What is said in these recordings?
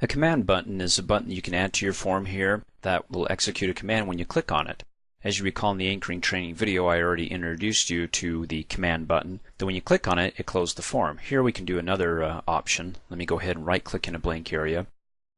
A command button is a button you can add to your form here that will execute a command when you click on it. As you recall in the anchoring training video, I already introduced you to the command button. Then when you click on it, it closed the form. Here we can do another option. Let me go ahead and right click in a blank area.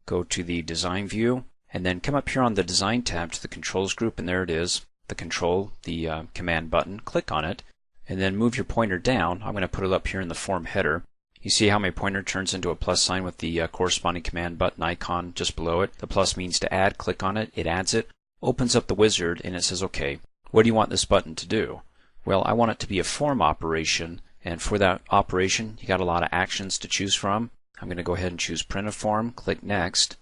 Go to the design view and then come up here on the design tab to the controls group, and there it is, the command button. Click on it and then move your pointer down. I'm going to put it up here in the form header. You see how my pointer turns into a plus sign with the corresponding command button icon just below it. The plus means to add. Click on it, it adds it, opens up the wizard, and it says, okay, what do you want this button to do? Well, I want it to be a form operation, and for that operation you got a lot of actions to choose from. I'm going to go ahead and choose print a form, click next,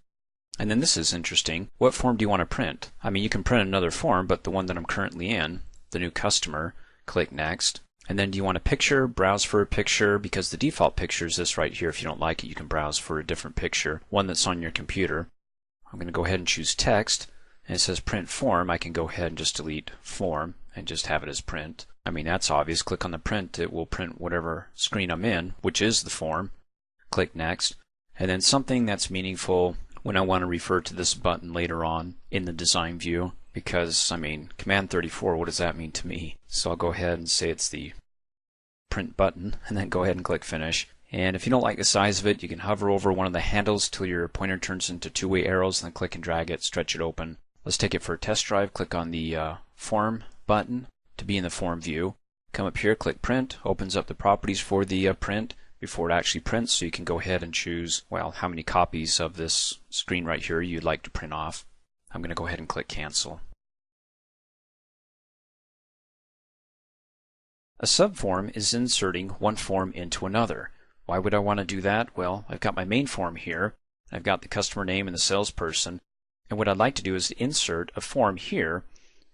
and then this is interesting. What form do you want to print? I mean, you can print another form, but the one that I'm currently in, the new customer, click next. And then do you want a picture? Browse for a picture, because the default picture is this right here. If you don't like it, you can browse for a different picture, one that's on your computer. I'm going to go ahead and choose text, and it says print form. I can go ahead and just delete form and just have it as print. I mean, that's obvious. Click on the print, it will print whatever screen I'm in, which is the form. Click next. And then something that's meaningful when I want to refer to this button later on in the design view, because, I mean, command 34, what does that mean to me? So I'll go ahead and say it's the print button, and then go ahead and click finish. And if you don't like the size of it, you can hover over one of the handles till your pointer turns into two-way arrows, and then click and drag it, stretch it open. Let's take it for a test drive. Click on the form button to be in the form view. Come up here, click print, opens up the properties for the print before it actually prints, so you can go ahead and choose, well, how many copies of this screen right here you'd like to print off. I'm going to go ahead and click cancel. A subform is inserting one form into another. Why would I want to do that? Well, I've got my main form here. I've got the customer name and the salesperson. And what I'd like to do is insert a form here.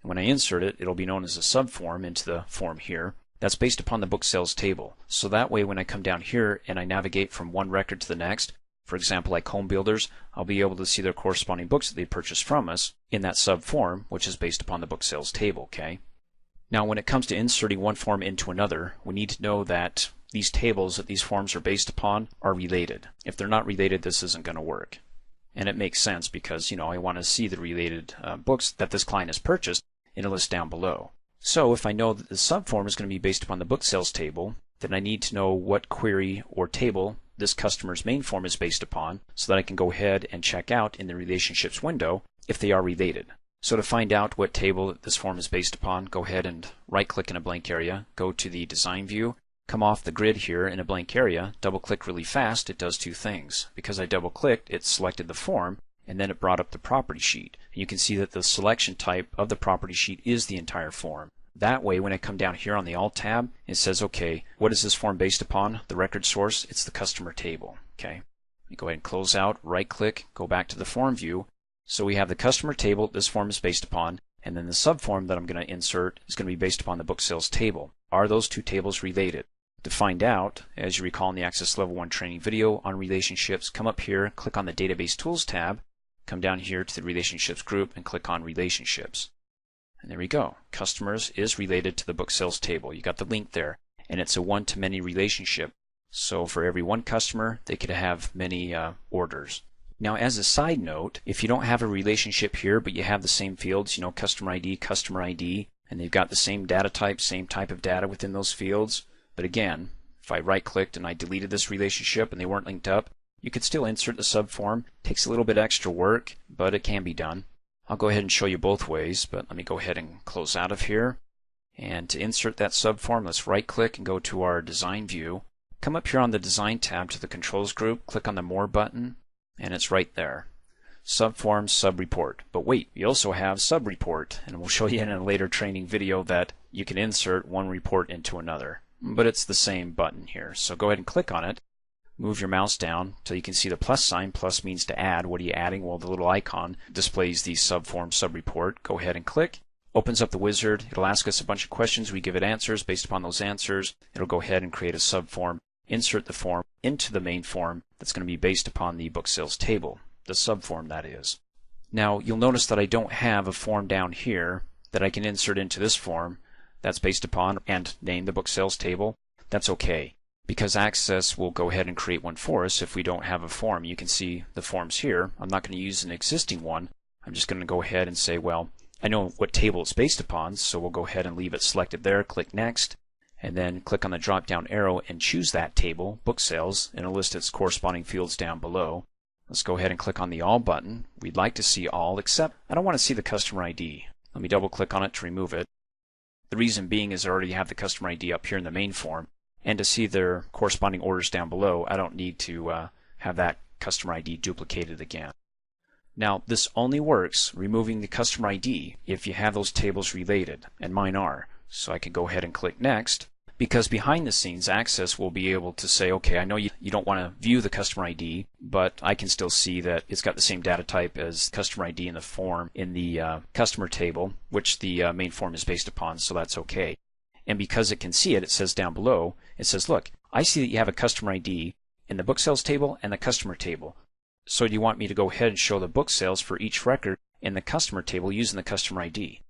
And when I insert it, it'll be known as a subform into the form here. That's based upon the book sales table. So that way when I come down here and I navigate from one record to the next, for example like home builders, I'll be able to see their corresponding books that they purchased from us in that subform, which is based upon the book sales table. Okay. Now when it comes to inserting one form into another, we need to know that these tables that these forms are based upon are related. If they're not related, this isn't going to work. And it makes sense because, I want to see the related books that this client has purchased in a list down below. So if I know that the subform is going to be based upon the book sales table, then I need to know what query or table this customer's main form is based upon so that I can go ahead and check out in the relationships window if they are related. So to find out what table this form is based upon, go ahead and right-click in a blank area, go to the design view, come off the grid here in a blank area, double-click really fast. It does two things. Because I double-clicked, it selected the form, and then it brought up the property sheet. And you can see that the selection type of the property sheet is the entire form. That way, when I come down here on the Alt tab, it says, okay, what is this form based upon? The record source, it's the customer table. Okay. Let me go ahead and close out, right-click, go back to the form view. So we have the customer table this form is based upon, and then the subform that I'm going to insert is going to be based upon the book sales table. Are those two tables related? To find out, as you recall in the Access Level 1 training video on relationships, come up here, click on the Database Tools tab, come down here to the Relationships group, and click on Relationships. And there we go. Customers is related to the book sales table. You got the link there, and it's a one-to-many relationship. So for every one customer, they could have many orders. Now, as a side note, if you don't have a relationship here, but you have the same fields, customer ID, and they've got the same data type, same type of data within those fields, but again, if I right-clicked and I deleted this relationship and they weren't linked up, you could still insert the subform. Takes a little bit extra work, but it can be done. I'll go ahead and show you both ways, but let me go ahead and close out of here. And to insert that subform, let's right-click and go to our design view. Come up here on the design tab to the controls group, click on the more button, and it's right there. Subform, subreport. But wait, we also have subreport, and we'll show you in a later training video that you can insert one report into another. But it's the same button here. So go ahead and click on it. Move your mouse down till you can see the plus sign. Plus means to add. What are you adding? Well, the little icon displays the subform subreport. Go ahead and click. Opens up the wizard. It'll ask us a bunch of questions. We give it answers. Based upon those answers, it'll go ahead and create a subform. Insert the form into the main form that's going to be based upon the book sales table, the subform that is. Now you'll notice that I don't have a form down here that I can insert into this form that's based upon and name the book sales table. That's okay, because Access will go ahead and create one for us if we don't have a form. You can see the forms here. I'm not going to use an existing one. I'm just going to go ahead and say, well, I know what table it's based upon, so we'll go ahead and leave it selected there, click Next, and then click on the drop down arrow and choose that table, book sales, and it'll list its corresponding fields down below. Let's go ahead and click on the All button. We'd like to see all, except I don't want to see the customer ID. Let me double click on it to remove it. The reason being is I already have the customer ID up here in the main form, and to see their corresponding orders down below, I don't need to have that customer ID duplicated again. Now, this only works, removing the customer ID, if you have those tables related, and mine are. So I can go ahead and click Next, because behind the scenes, Access will be able to say, okay, I know you don't want to view the customer ID, but I can still see that it's got the same data type as customer ID in the form in the customer table, which the main form is based upon, so that's okay. And because it can see it, it says down below, it says, look, I see that you have a customer ID in the book sales table and the customer table. So do you want me to go ahead and show the book sales for each record in the customer table using the customer ID?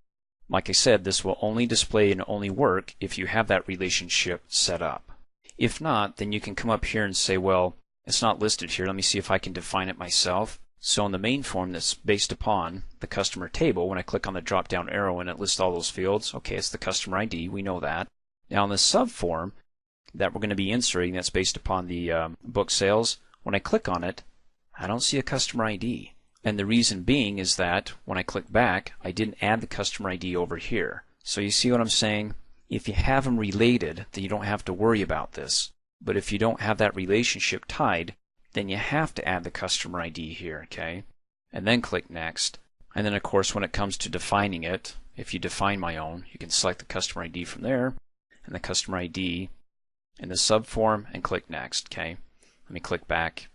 Like I said, this will only display and only work if you have that relationship set up. If not, then you can come up here and say, well, it's not listed here. Let me see if I can define it myself. So in the main form that's based upon the customer table, when I click on the drop down arrow and it lists all those fields, okay, it's the customer ID, we know that. Now in the subform that we're going to be inserting that's based upon the book sales, when I click on it, I don't see a customer ID. And the reason being is that when I click back, I didn't add the customer ID over here. So you see what I'm saying? If you have them related, then you don't have to worry about this. But if you don't have that relationship tied, then you have to add the customer ID here, okay? And then click Next. And then of course when it comes to defining it, if you define my own, you can select the customer ID from there, and the customer ID in the subform, and click Next, okay? Let me click back.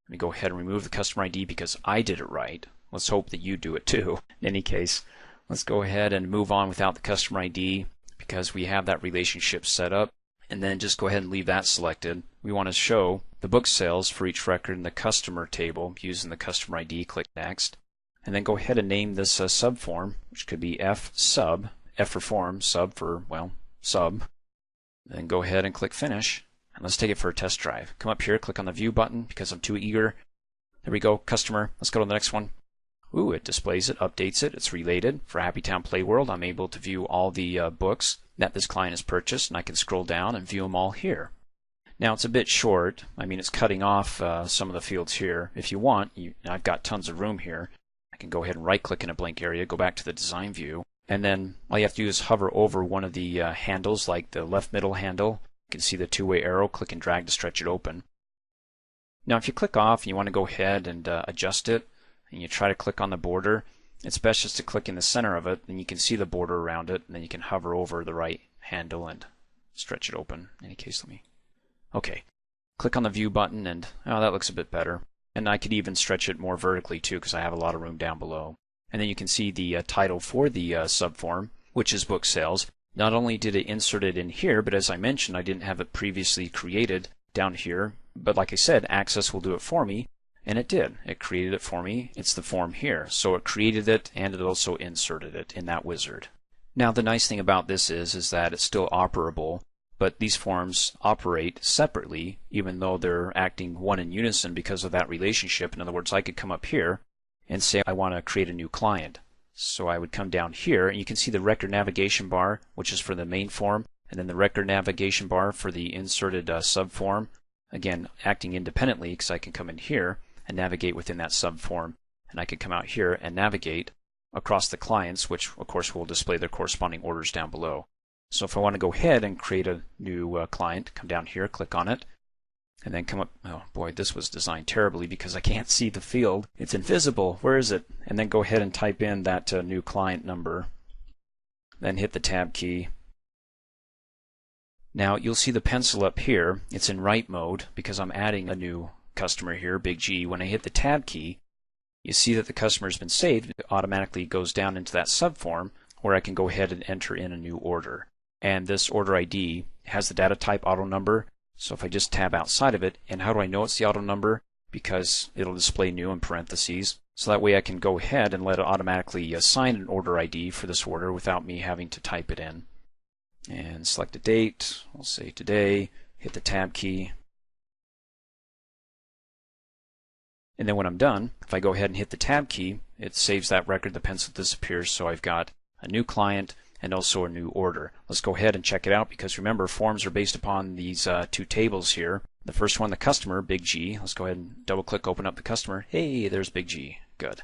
Let me go ahead and remove the customer ID because I did it right. Let's hope that you do it too. In any case, let's go ahead and move on without the customer ID because we have that relationship set up. And then just go ahead and leave that selected. We want to show the book sales for each record in the customer table using the customer ID. Click Next. And then go ahead and name this subform, which could be F sub, F for form, sub for, well, sub. Then go ahead and click Finish. And let's take it for a test drive. Come up here, click on the View button because I'm too eager. There we go, customer. Let's go to the next one. Ooh, it displays it, updates it. It's related. For Happy Town Play World, I'm able to view all the books that this client has purchased, and I can scroll down and view them all here. Now it's a bit short. I mean, it's cutting off some of the fields here. If you want, I've got tons of room here. I can go ahead and right-click in a blank area, go back to the design view, and then all you have to do is hover over one of the handles, like the left middle handle. You can see the two-way arrow, click and drag to stretch it open. Now if you click off and you want to go ahead and adjust it, and you try to click on the border, it's best just to click in the center of it, and you can see the border around it, and then you can hover over the right handle and stretch it open. In any case, okay. Click on the View button, and oh, that looks a bit better. And I could even stretch it more vertically too, because I have a lot of room down below. And then you can see the title for the subform, which is Book Sales. Not only did it insert it in here, but as I mentioned, I didn't have it previously created down here. But like I said, Access will do it for me, and it did. It created it for me. It's the form here. So it created it, and it also inserted it in that wizard. Now the nice thing about this is that it's still operable, but these forms operate separately, even though they're acting one in unison because of that relationship. In other words, I could come up here and say I want to create a new client. So I would come down here, and you can see the record navigation bar, which is for the main form, and then the record navigation bar for the inserted subform. Again, acting independently, because I can come in here and navigate within that subform, and I could come out here and navigate across the clients, which of course will display their corresponding orders down below. So if I want to go ahead and create a new client, come down here, click on it, and then come up. Oh boy, this was designed terribly because I can't see the field. It's invisible. Where is it? And then go ahead and type in that new client number. Then hit the Tab key. Now you'll see the pencil up here. It's in write mode because I'm adding a new customer here, Big G. When I hit the Tab key, you see that the customer has been saved. It automatically goes down into that subform where I can go ahead and enter in a new order. And this order ID has the data type auto number. So if I just tab outside of it, and how do I know it's the auto number? Because it'll display new in parentheses. So that way I can go ahead and let it automatically assign an order ID for this order without me having to type it in. And select a date. We'll say today. hit the Tab key. And then when I'm done, if I go ahead and hit the Tab key, it saves that record, the pencil disappears, so I've got a new client and also a new order. Let's go ahead and check it out, because remember, forms are based upon these two tables here. The first one, the customer, big G. Let's go ahead and double click, open up the customer. Hey, there's big G. Good.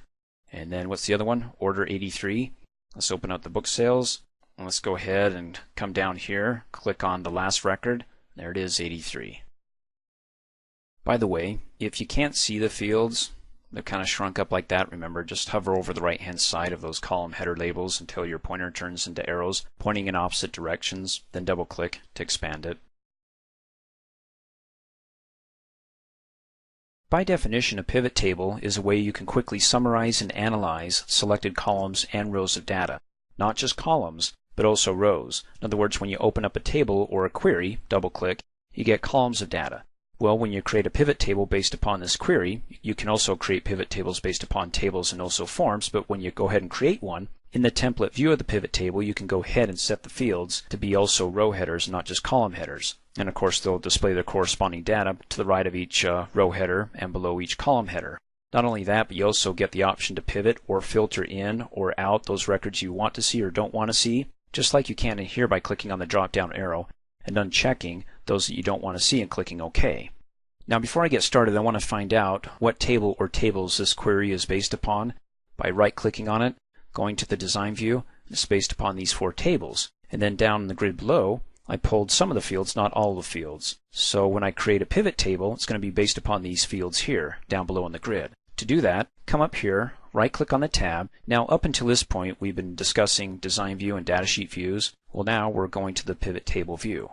And then what's the other one? Order 83. Let's open up the book sales. Let's go ahead and come down here, click on the last record. There it is, 83. By the way, if you can't see the fields, they're kind of shrunk up like that. Remember, just hover over the right-hand side of those column header labels until your pointer turns into arrows pointing in opposite directions, then double-click to expand it. By definition, a pivot table is a way you can quickly summarize and analyze selected columns and rows of data. Not just columns, but also rows. In other words, when you open up a table or a query, double-click, you get columns of data. Well, when you create a pivot table based upon this query, you can also create pivot tables based upon tables and also forms, but when you go ahead and create one, in the template view of the pivot table, you can go ahead and set the fields to be also row headers, not just column headers. And of course, they'll display their corresponding data to the right of each row header and below each column header. Not only that, but you also get the option to pivot or filter in or out those records you want to see or don't want to see, just like you can in here by clicking on the drop-down arrow and unchecking those that you don't want to see and clicking OK. Now, before I get started, I want to find out what table or tables this query is based upon by right-clicking on it, going to the design view. It's based upon these four tables. And then down in the grid below, I pulled some of the fields, not all of the fields. So when I create a pivot table, it's going to be based upon these fields here, down below in the grid. To do that, come up here, right-click on the tab. Now, up until this point, we've been discussing design view and datasheet views. Well, now we're going to the pivot table view.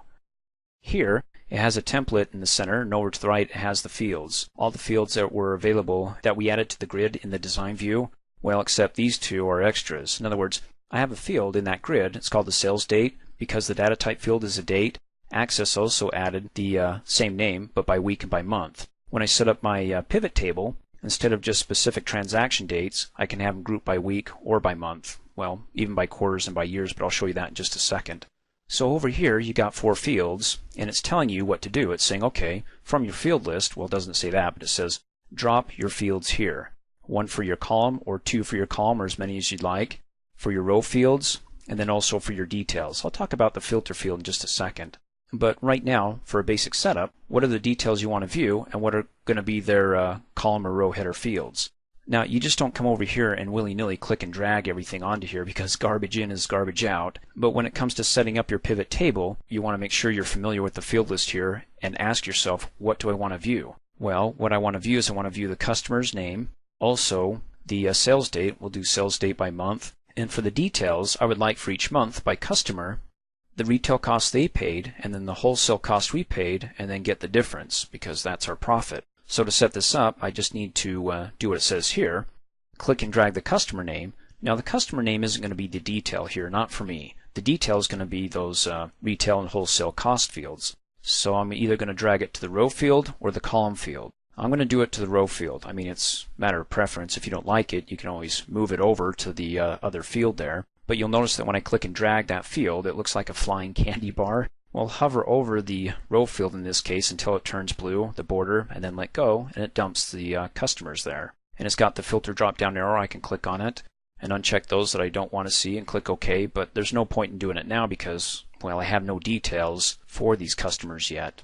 Here, it has a template in the center, and over to the right, it has the fields. All the fields that were available that we added to the grid in the design view, well, except these two are extras. In other words, I have a field in that grid. It's called the sales date. Because the data type field is a date, Access also added the same name, but by week and by month. When I set up my pivot table, instead of just specific transaction dates, I can have them grouped by week or by month. Well, even by quarters and by years, but I'll show you that in just a second. So over here, you got four fields, and it's telling you what to do. It's saying, okay, from your field list, well, it doesn't say that, but it says, drop your fields here. One for your column, or two for your column, or as many as you'd like. For your row fields, and then also for your details. I'll talk about the filter field in just a second. But right now, for a basic setup, what are the details you want to view, and what are going to be their column or row header fields? Now, you just don't come over here and willy-nilly click and drag everything onto here, because garbage in is garbage out. But when it comes to setting up your pivot table, you want to make sure you're familiar with the field list here and ask yourself, what do I want to view? Well, what I want to view is I want to view the customer's name, also the sales date. We'll do sales date by month. And for the details, I would like for each month by customer, the retail cost they paid, and then the wholesale cost we paid, and then get the difference, because that's our profit. So to set this up, I just need to do what it says here. Click and drag the customer name. Now the customer name isn't going to be the detail here, not for me. The detail is going to be those retail and wholesale cost fields. So I'm either going to drag it to the row field or the column field. I'm going to do it to the row field. I mean, it's a matter of preference. If you don't like it, you can always move it over to the other field there. But you'll notice that when I click and drag that field, it looks like a flying candy bar. Well, hover over the row field in this case until it turns blue, the border, and then let go, and it dumps the customers there. And it's got the filter drop-down arrow. I can click on it and uncheck those that I don't want to see and click OK, but there's no point in doing it now because, well, I have no details for these customers yet.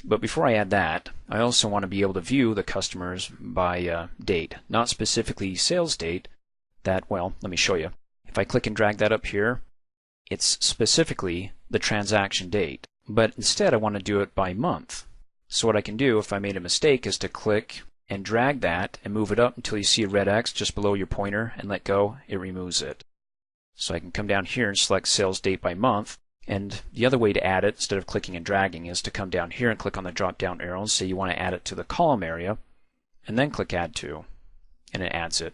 But before I add that, I also want to be able to view the customers by date, not specifically sales date. That, well, let me show you. If I click and drag that up here, it's specifically the transaction date. But instead, I want to do it by month. So what I can do if I made a mistake is to click and drag that and move it up until you see a red X just below your pointer and let go. It removes it. So I can come down here and select sales date by month. And the other way to add it, instead of clicking and dragging, is to come down here and click on the drop-down arrow and say you want to add it to the column area, and then click Add To, and it adds it.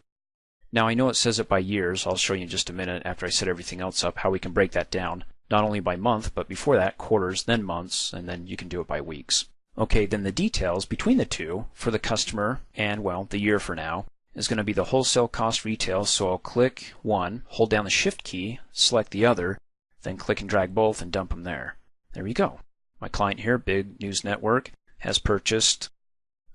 Now I know it says it by years. I'll show you in just a minute after I set everything else up how we can break that down, not only by month, but before that, quarters, then months, and then you can do it by weeks. Okay, then the details between the two for the customer and, well, the year for now, is going to be the wholesale cost retail, so I'll click one, hold down the Shift key, select the other, then click and drag both and dump them there. There we go. My client here, Big News Network, has purchased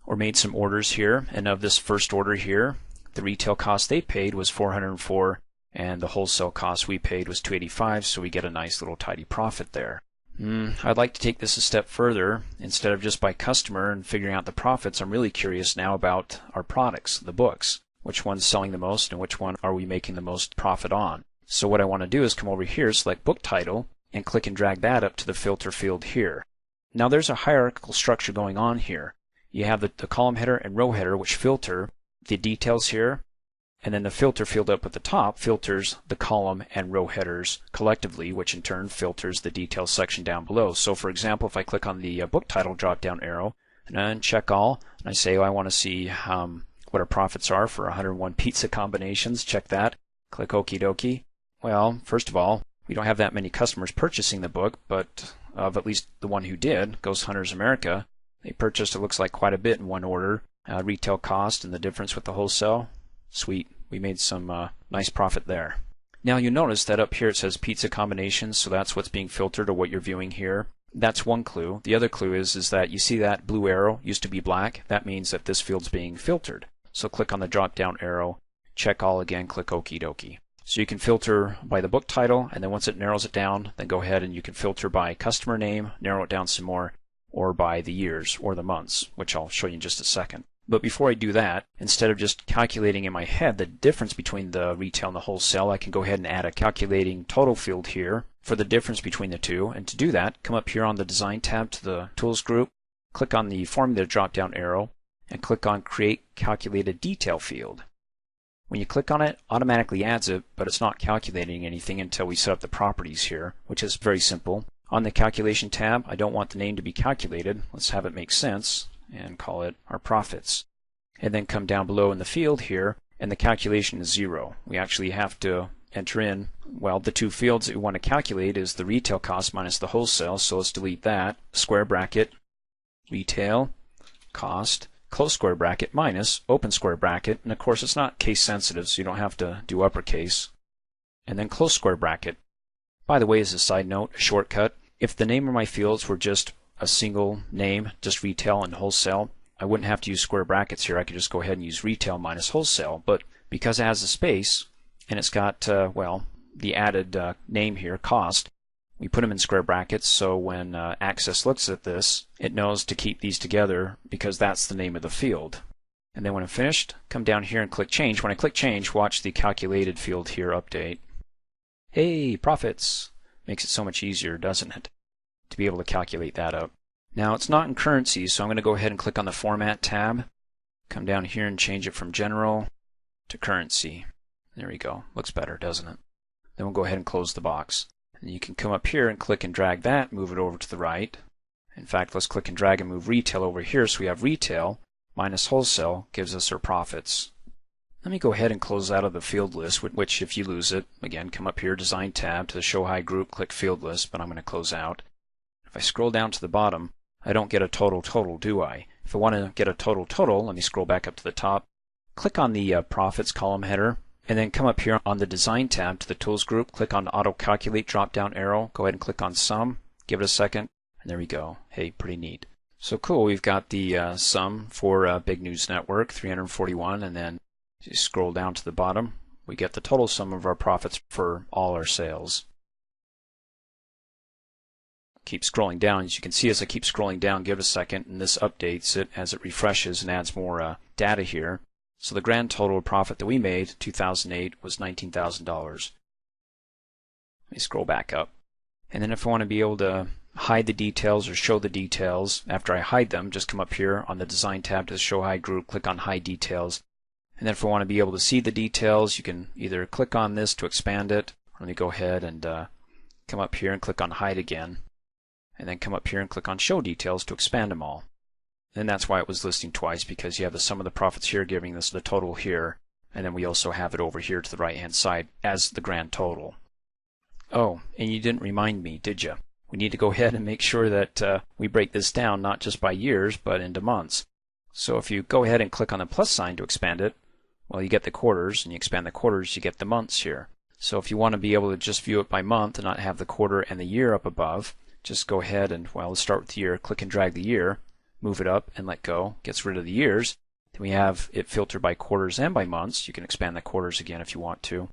or made some orders here, and of this first order here, the retail cost they paid was $404, and the wholesale cost we paid was $285, so we get a nice little tidy profit there. I'd like to take this a step further. Instead of just by customer and figuring out the profits, I'm really curious now about our products, the books. Which one's selling the most and which one are we making the most profit on? So what I want to do is come over here, select book title, and click and drag that up to the filter field here. Now there's a hierarchical structure going on here. You have the column header and row header which filter the details here, and then the filter field up at the top filters the column and row headers collectively, which in turn filters the details section down below. So for example, if I click on the book title drop down arrow and uncheck all, and I say, I want to see what our profits are for 101 pizza combinations, check that, click okie dokie. Well, first of all, we don't have that many customers purchasing the book, but of at least the one who did, Ghost Hunters America, they purchased, it looks like, quite a bit in one order. Retail cost and the difference with the wholesale. Sweet. We made some nice profit there. Now you notice that up here it says pizza combinations, so that's what's being filtered or what you're viewing here. That's one clue. The other clue is that you see that blue arrow used to be black. That means that this field's being filtered. So click on the drop down arrow, check all again, click okie dokie. So you can filter by the book title, and then once it narrows it down, then go ahead and you can filter by customer name, narrow it down some more, or by the years or the months, which I'll show you in just a second. But before I do that, instead of just calculating in my head the difference between the retail and the wholesale, I can go ahead and add a calculating total field here for the difference between the two. And to do that, come up here on the Design tab to the Tools group, click on the Formula drop-down arrow, and click on Create Calculated Detail field. When you click on it, it automatically adds it, but it's not calculating anything until we set up the properties here, which is very simple. On the Calculation tab, I don't want the name to be calculated. Let's have it make sense and call it our profits. And then come down below in the field here, and the calculation is 0. We actually have to enter in, well, the two fields that we want to calculate is the retail cost minus the wholesale, so let's delete that. Square bracket, retail cost, close square bracket, minus, open square bracket, and of course it's not case sensitive, so you don't have to do uppercase, and then close square bracket. By the way, as a side note, a shortcut, if the name of my fields were just a single name, just retail and wholesale, I wouldn't have to use square brackets here. I could just go ahead and use retail minus wholesale. But because it has a space and it's got, well, the added name here, cost, we put them in square brackets so when Access looks at this, it knows to keep these together because that's the name of the field. And then when I'm finished, come down here and click Change. When I click Change, watch the calculated field here update. Hey, profits! Makes it so much easier, doesn't it, to be able to calculate that up. Now it's not in currencies, so I'm going to go ahead and click on the Format tab, come down here and change it from General to Currency. There we go. Looks better, doesn't it? Then we'll go ahead and close the box. And you can come up here and click and drag that, move it over to the right. In fact, let's click and drag and move retail over here so we have retail minus wholesale gives us our profits. Let me go ahead and close out of the field list, which if you lose it, again, come up here, Design tab, to the Show High group, click Field List, but I'm going to close out. If I scroll down to the bottom, I don't get a total, do I? If I want to get a total, let me scroll back up to the top, click on the Profits column header, and then come up here on the Design tab to the Tools group, click on Auto Calculate drop-down arrow, go ahead and click on Sum, give it a second, and there we go. Hey, pretty neat. So cool, we've got the sum for Big News Network, 341, and then if you scroll down to the bottom, we get the total sum of our profits for all our sales. Keep scrolling down. As you can see, as I keep scrolling down, give it a second, and this updates it as it refreshes and adds more data here. So the grand total profit that we made, 2008, was $19,000. Let me scroll back up. And then if I want to be able to hide the details or show the details, after I hide them, just come up here on the Design tab to the Show Hide group, click on Hide Details. And then if I want to be able to see the details, you can either click on this to expand it, or let me go ahead and come up here and click on Hide again. And then come up here and click on Show Details to expand them all. And that's why it was listing twice, because you have the sum of the profits here giving us the total here, and then we also have it over here to the right hand side as the grand total. Oh, and you didn't remind me, did you? We need to go ahead and make sure that we break this down not just by years, but into months. So if you go ahead and click on the plus sign to expand it, well, you get the quarters, and you expand the quarters, you get the months here. So if you want to be able to just view it by month and not have the quarter and the year up above, just go ahead and, well, let's start with the year. Click and drag the year, move it up and let go. Gets rid of the years. Then we have it filtered by quarters and by months. You can expand the quarters again if you want to.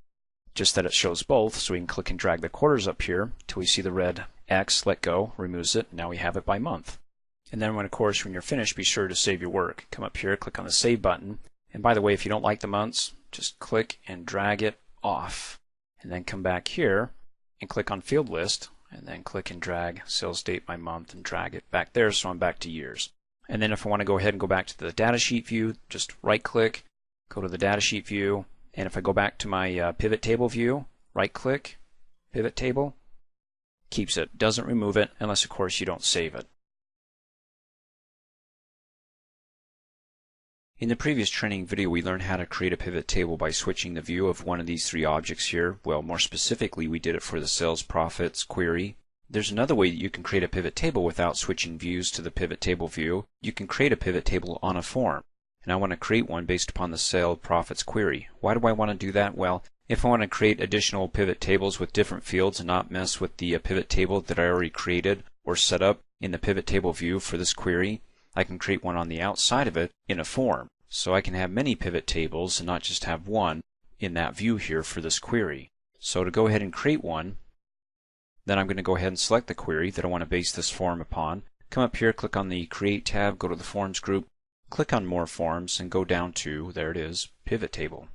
Just that it shows both, so we can click and drag the quarters up here till we see the red X, let go, removes it. Now we have it by month. And then when you're finished, be sure to save your work. Come up here, click on the Save button. And by the way, if you don't like the months, just click and drag it off. And then come back here and click on Field List, and then click and drag sales date by month and drag it back there, so I'm back to years. And then if I want to go ahead and go back to the datasheet view, just right click, go to the datasheet view, and if I go back to my PivotTable view, right click, Pivot Table, keeps it, doesn't remove it unless of course you don't save it. In the previous training video, we learned how to create a pivot table by switching the view of one of these three objects here. Well, more specifically, we did it for the sales profits query. There's another way that you can create a pivot table without switching views to the pivot table view. You can create a pivot table on a form. And I want to create one based upon the sales profits query. Why do I want to do that? Well, if I want to create additional pivot tables with different fields and not mess with the pivot table that I already created or set up in the pivot table view for this query, I can create one on the outside of it in a form. So I can have many pivot tables and not just have one in that view here for this query. So to go ahead and create one, then I'm going to go ahead and select the query that I want to base this form upon. Come up here, click on the Create tab, go to the Forms group, click on More Forms, and go down to, there it is, Pivot Table.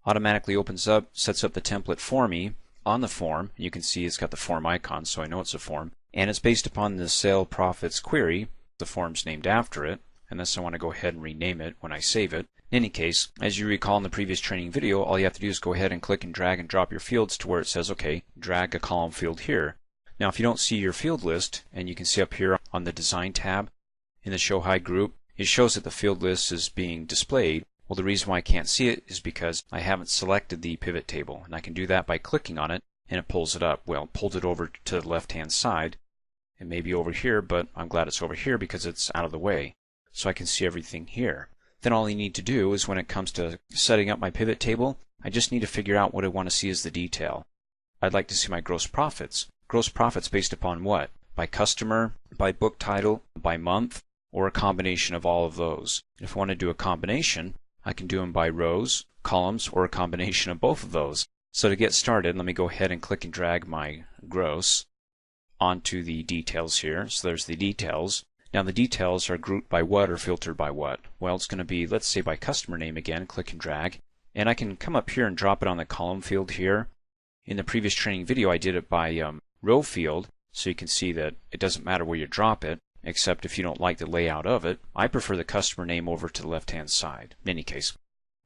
Automatically opens up, sets up the template for me on the form. You can see it's got the form icon, so I know it's a form. And it's based upon the sales profits query. The form's named after it, unless I want to go ahead and rename it when I save it. In any case, as you recall in the previous training video, all you have to do is go ahead and click and drag and drop your fields to where it says, okay, drag a column field here. Now if you don't see your field list, and you can see up here on the Design tab in the Show Hide group, it shows that the field list is being displayed. Well, the reason why I can't see it is because I haven't selected the pivot table, and I can do that by clicking on it, and it pulls it up. Well, it pulled it over to the left-hand side. It may be over here, but I'm glad it's over here because it's out of the way. So I can see everything here. Then all you need to do is when it comes to setting up my pivot table, I just need to figure out what I want to see as the detail. I'd like to see my gross profits. Gross profits based upon what? By customer, by book title, by month, or a combination of all of those. If I want to do a combination, I can do them by rows, columns, or a combination of both of those. So to get started, let me go ahead and click and drag my gross onto the details here. So there's the details. Now the details are grouped by what or filtered by what? Well, it's going to be, let's say, by customer name again, click and drag. And I can come up here and drop it on the column field here. In the previous training video, I did it by row field, so you can see that it doesn't matter where you drop it, except if you don't like the layout of it. I prefer the customer name over to the left-hand side. In any case,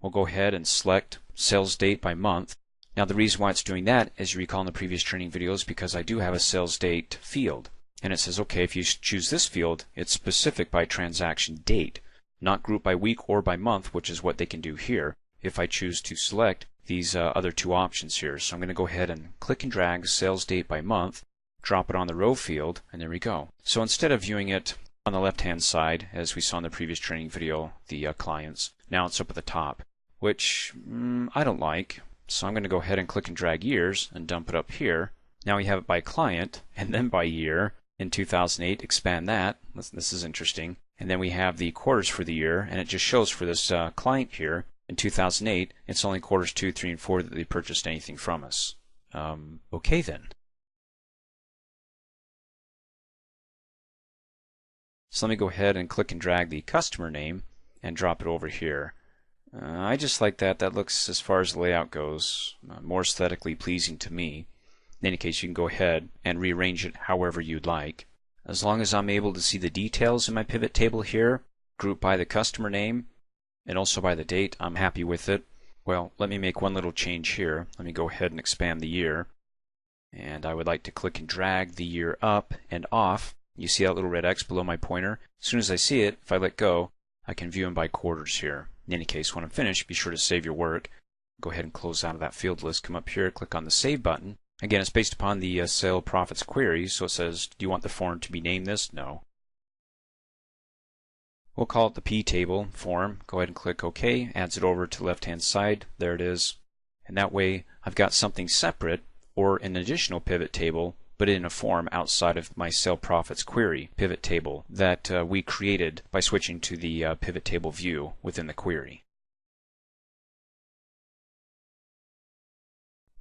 we'll go ahead and select sales date by month. Now the reason why it's doing that, as you recall in the previous training video, is because I do have a sales date field. And it says, okay, if you choose this field, it's specific by transaction date, not grouped by week or by month, which is what they can do here if I choose to select these other two options here. So I'm going to go ahead and click and drag sales date by month, drop it on the row field, and there we go. So instead of viewing it on the left-hand side, as we saw in the previous training video, the clients, now it's up at the top, which I don't like. So I'm going to go ahead and click and drag years and dump it up here. Now we have it by client and then by year. In 2008, expand that. This is interesting. And then we have the quarters for the year, and it just shows for this client here, in 2008, it's only quarters 2, 3, and 4 that they purchased anything from us. Okay then. So let me go ahead and click and drag the customer name and drop it over here. I just like that. That looks, as far as the layout goes, more aesthetically pleasing to me. In any case, you can go ahead and rearrange it however you'd like. As long as I'm able to see the details in my pivot table here, grouped by the customer name and also by the date, I'm happy with it. Well, let me make one little change here. Let me go ahead and expand the year. And I would like to click and drag the year up and off. You see that little red X below my pointer? As soon as I see it, if I let go, I can view them by quarters here. In any case, when I'm finished, be sure to save your work. Go ahead and close out of that field list. Come up here, click on the Save button. Again, it's based upon the sales profits query, so it says, do you want the form to be named this? No. We'll call it the P table form. Go ahead and click OK. Adds it over to the left-hand side. There it is. And that way, I've got something separate or an additional pivot table but in a form outside of my sale profits query pivot table that we created by switching to the PivotTable view within the query.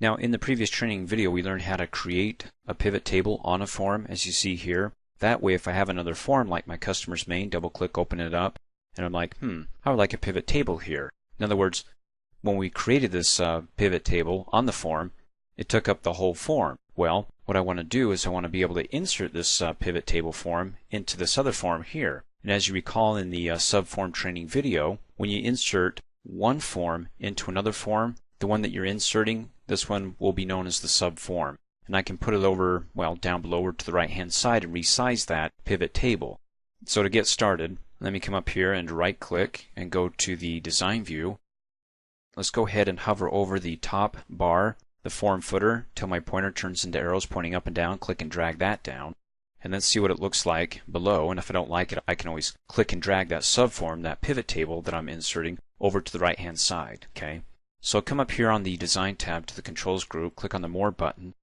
Now, in the previous training video, we learned how to create a pivot table on a form, as you see here. That way, if I have another form like my customer's main, double-click, open it up, and I'm like, I would like a pivot table here. In other words, when we created this pivot table on the form, it took up the whole form. Well, what I want to do is I want to be able to insert this pivot table form into this other form here. And as you recall in the Subform training video, when you insert one form into another form, the one that you're inserting, this one will be known as the subform. And I can put it over, well, down below or to the right-hand side and resize that pivot table. So to get started, let me come up here and right-click and go to the design view. Let's go ahead and hover over the top bar, the form footer, till my pointer turns into arrows pointing up and down. Click and drag that down. And then see what it looks like below. And if I don't like it, I can always click and drag that subform, that pivot table that I'm inserting, over to the right-hand side. Okay. So come up here on the Design tab to the Controls group, click on the More button,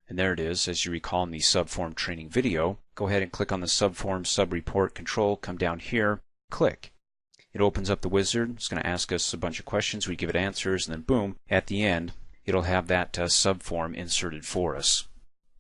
and there it is, as you recall in the Subform training video. Go ahead and click on the Subform Sub-Report control, come down here, click. It opens up the wizard. It's going to ask us a bunch of questions. We give it answers, and then boom, at the end, it'll have that subform inserted for us.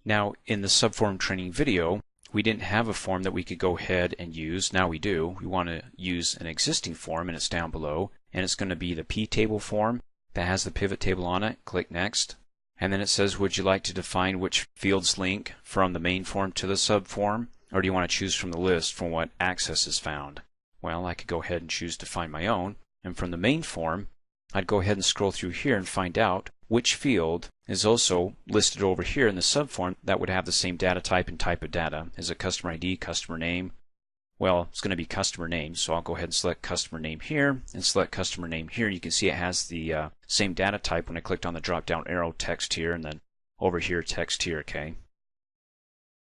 Now, in the Subform training video, we didn't have a form that we could go ahead and use. Now we do. We want to use an existing form, and it's down below, and it's going to be the P-table form that has the pivot table on it. Click Next. And then it says, would you like to define which fields link from the main form to the subform? Or do you want to choose from the list from what access is found? Well, I could go ahead and choose to find my own. And from the main form, I'd go ahead and scroll through here and find out which field is also listed over here in the subform that would have the same data type and type of data. Is it customer ID, customer name? Well, it's going to be customer name, so I'll go ahead and select customer name here and select customer name here. You can see it has the same data type when I clicked on the drop down arrow, text here, and then over here, text here, okay?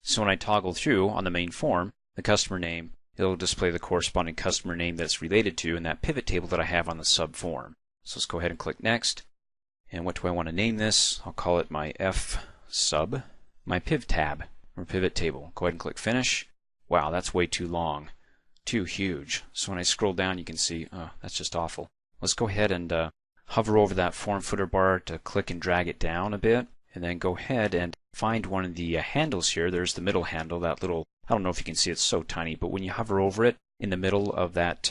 So when I toggle through on the main form, the customer name, it'll display the corresponding customer name that's related to in that pivot table that I have on the subform. So let's go ahead and click Next. And what do I want to name this? I'll call it my F sub, my Piv tab, or pivot table. Go ahead and click Finish. Wow, that's way too long. Too huge. So when I scroll down, you can see, oh, that's just awful. Let's go ahead and hover over that form footer bar to click and drag it down a bit. And then go ahead and find one of the handles here. There's the middle handle, that little, I don't know if you can see, it's so tiny, but when you hover over it, in the middle of that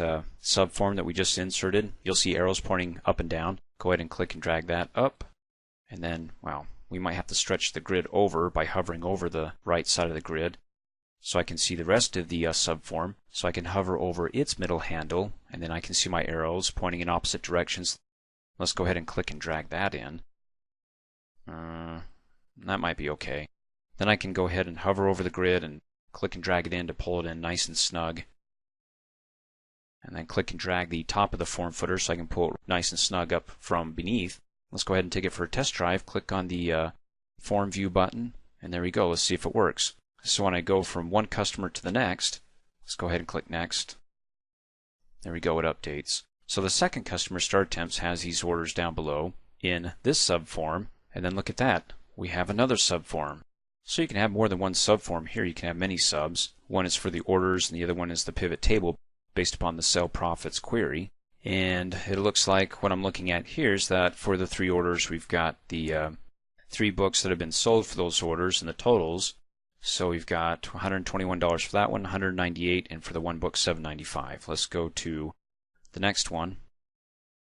subform that we just inserted, you'll see arrows pointing up and down. Go ahead and click and drag that up. And then, wow, we might have to stretch the grid over by hovering over the right side of the grid, so I can see the rest of the subform. So I can hover over its middle handle, and then I can see my arrows pointing in opposite directions. Let's go ahead and click and drag that in. That might be okay. Then I can go ahead and hover over the grid and click and drag it in to pull it in nice and snug. And then click and drag the top of the form footer so I can pull it nice and snug up from beneath. Let's go ahead and take it for a test drive. Click on the Form View button, and there we go. Let's see if it works. So when I go from one customer to the next, let's go ahead and click Next. There we go, it updates. So the second customer start attempts has these orders down below in this subform, and then look at that. We have another subform. So you can have more than one subform here. You can have many subs. One is for the orders, and the other one is the pivot table based upon the sale profits query. And it looks like what I'm looking at here is that for the 3 orders, we've got the 3 books that have been sold for those orders and the totals. So we've got $121 for that one, $198, and for the one book, $795. Let's go to the next one.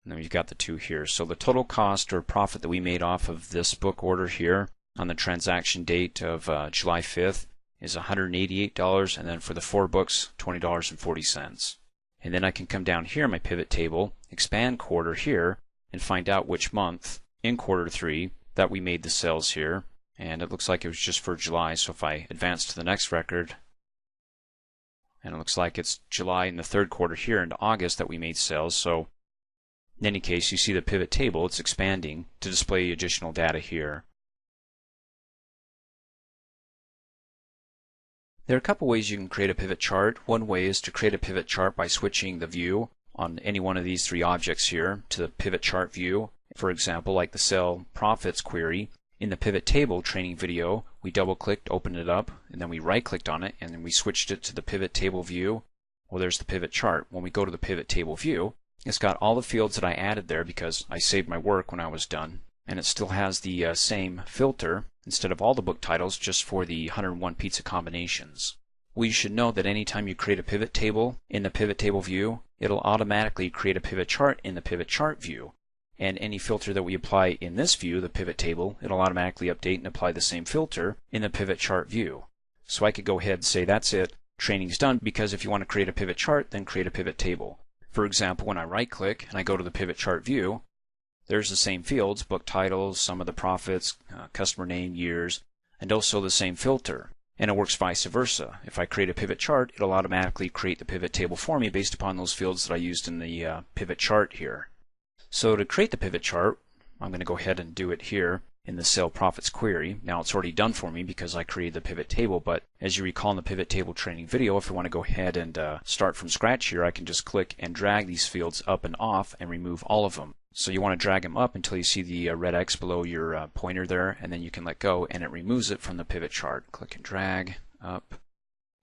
And then we've got the 2 here. So the total cost or profit that we made off of this book order here on the transaction date of July 5th is $188, and then for the 4 books, $20.40. And then I can come down here in my pivot table, expand quarter here, and find out which month in quarter 3 that we made the sales here. And it looks like it was just for July, so if I advance to the next record, and it looks like it's July in the 3rd quarter here into August that we made sales. So in any case, you see the pivot table, it's expanding to display additional data here. There are a couple ways you can create a pivot chart. One way is to create a pivot chart by switching the view on any one of these 3 objects here to the pivot chart view. For example, like the sale profits query. In the pivot table training video, we double-clicked, opened it up, and then we right-clicked on it, and then we switched it to the PivotTable View. Well, there's the pivot chart. When we go to the PivotTable View, it's got all the fields that I added there because I saved my work when I was done. And it still has the same filter, instead of all the book titles, just for the 101 pizza combinations. Well, you should know that anytime you create a pivot table in the PivotTable View, it'll automatically create a pivot chart in the pivot chart view. And any filter that we apply in this view, the pivot table, it'll automatically update and apply the same filter in the pivot chart view. So I could go ahead and say that's it, training's done, because if you want to create a pivot chart, then create a pivot table. For example, when I right-click and I go to the pivot chart view, there's the same fields, book titles, sum of the profits, customer name, years, and also the same filter. And it works vice versa. If I create a pivot chart, it'll automatically create the pivot table for me based upon those fields that I used in the pivot chart here. So to create the pivot chart, I'm going to go ahead and do it here in the Sale Profits query. Now it's already done for me because I created the pivot table, but as you recall in the pivot table training video, if I want to go ahead and start from scratch here, I can just click and drag these fields up and off and remove all of them. So you want to drag them up until you see the red X below your pointer there, and then you can let go and it removes it from the pivot chart. Click and drag up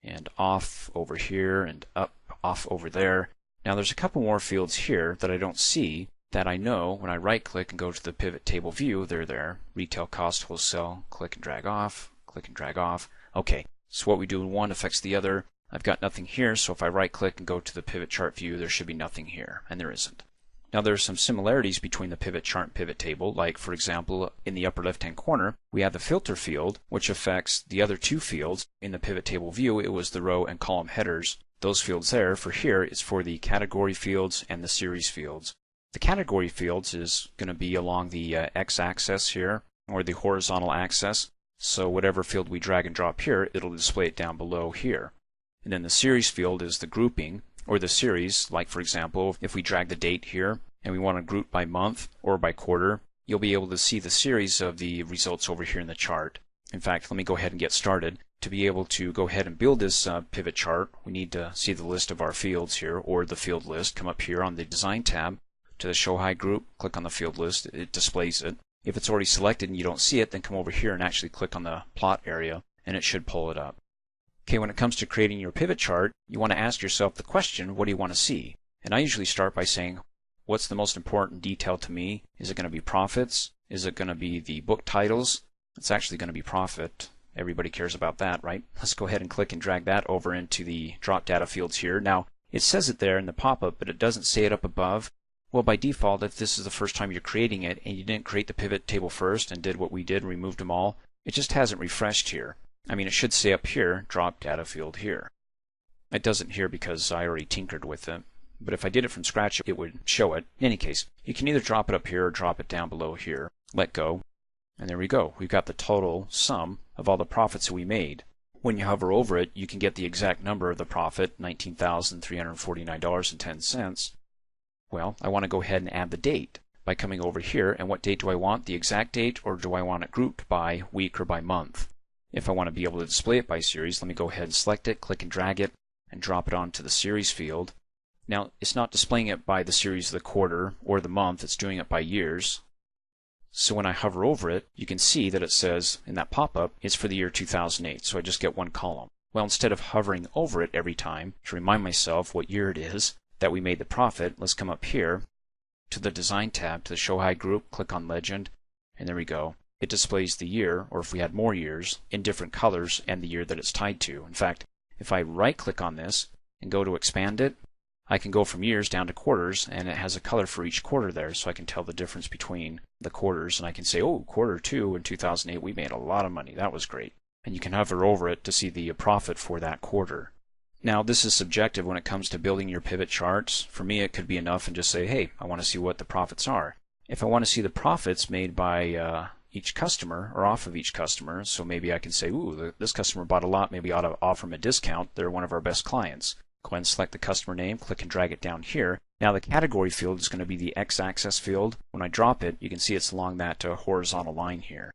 and off over here and up, off over there. Now there's a couple more fields here that I don't see that I know when I right click and go to the pivot table view, they're there. Retail cost, wholesale, click and drag off, click and drag off. Okay, so what we do in one affects the other. I've got nothing here, so if I right click and go to the pivot chart view, there should be nothing here, and there isn't. Now there are some similarities between the pivot chart and pivot table, like for example in the upper left hand corner we have the filter field which affects the other two fields. In the pivot table view it was the row and column headers. Those fields there, for here, is for the category fields and the series fields. The category fields is going to be along the x-axis here, or the horizontal axis. So whatever field we drag and drop here, it'll display it down below here. And then the series field is the grouping, or the series. Like for example, if we drag the date here, and we want to group by month or by quarter, you'll be able to see the series of the results over here in the chart. In fact, let me go ahead and get started. To be able to go ahead and build this pivot chart, we need to see the list of our fields here, or the field list. Come up here on the Design tab, to the Show High group, click on the field list, it displays it. If it's already selected and you don't see it, then come over here and actually click on the plot area and it should pull it up. Okay, when it comes to creating your pivot chart, you want to ask yourself the question, what do you want to see? And I usually start by saying, what's the most important detail to me? Is it going to be profits? Is it going to be the book titles? It's actually going to be profit. Everybody cares about that, right? Let's go ahead and click and drag that over into the drop data fields here. Now, it says it there in the pop-up, but it doesn't say it up above. Well, by default, if this is the first time you're creating it and you didn't create the pivot table first and did what we did, removed them all, it just hasn't refreshed here. I mean, it should say up here, drop data field here. It doesn't here because I already tinkered with it. But if I did it from scratch, it would show it. In any case, you can either drop it up here or drop it down below here. Let go. And there we go. We've got the total sum of all the profits that we made. When you hover over it, you can get the exact number of the profit, $19,349.10. Well, I want to go ahead and add the date by coming over here. And what date do I want? The exact date, or do I want it grouped by week or by month? If I want to be able to display it by series, let me go ahead and select it, click and drag it, and drop it onto the series field. Now, it's not displaying it by the series of the quarter or the month, it's doing it by years. So when I hover over it, you can see that it says in that pop-up, it's for the year 2008, so I just get one column. Well, instead of hovering over it every time to remind myself what year it is that we made the profit, let's come up here to the Design tab, to the Show High group, click on Legend, and there we go. It displays the year, or if we had more years, in different colors and the year that it's tied to. In fact, if I right-click on this and go to expand it, I can go from years down to quarters, and it has a color for each quarter there, so I can tell the difference between the quarters, and I can say, oh, quarter 2 in 2008, we made a lot of money. That was great. And you can hover over it to see the profit for that quarter. Now, this is subjective when it comes to building your pivot charts. For me, it could be enough and just say, hey, I want to see what the profits are. If I want to see the profits made by each customer, or off of each customer, so maybe I can say, ooh, this customer bought a lot, maybe I ought to offer them a discount. They're one of our best clients. Go ahead and select the customer name, click and drag it down here. Now the category field is going to be the x-axis field. When I drop it, you can see it's along that horizontal line here.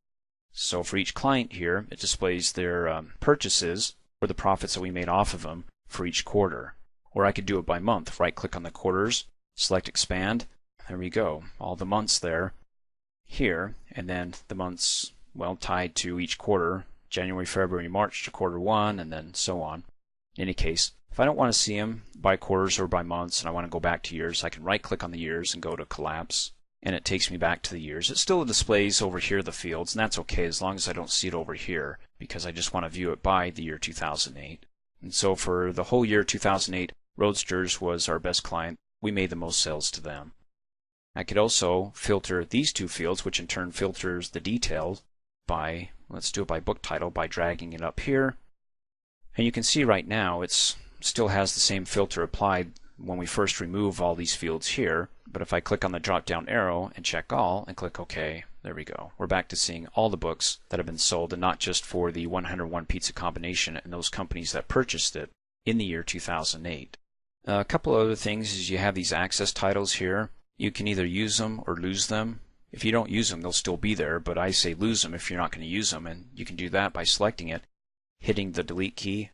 So for each client here, it displays their purchases, or the profits that we made off of them for each quarter. Or I could do it by month. Right click on the quarters, select expand. There we go. All the months there here, and then the months, well, tied to each quarter, January, February, March to quarter one, and then so on. In any case, if I don't want to see them by quarters or by months and I want to go back to years, I can right-click on the years and go to Collapse, and it takes me back to the years. It still displays over here the fields, and that's okay as long as I don't see it over here, because I just want to view it by the year 2008. And so for the whole year 2008, Roadsters was our best client. We made the most sales to them. I could also filter these two fields, which in turn filters the details by, let's do it by book title, by dragging it up here. And you can see right now it still has the same filter applied when we first remove all these fields here. But if I click on the drop down arrow and check all and click OK, there we go. We're back to seeing all the books that have been sold, and not just for the 101 pizza combination and those companies that purchased it in the year 2008. A couple other things is you have these access titles here. You can either use them or lose them. If you don't use them, they'll still be there, but I say lose them if you're not going to use them, and you can do that by selecting it, hitting the delete key.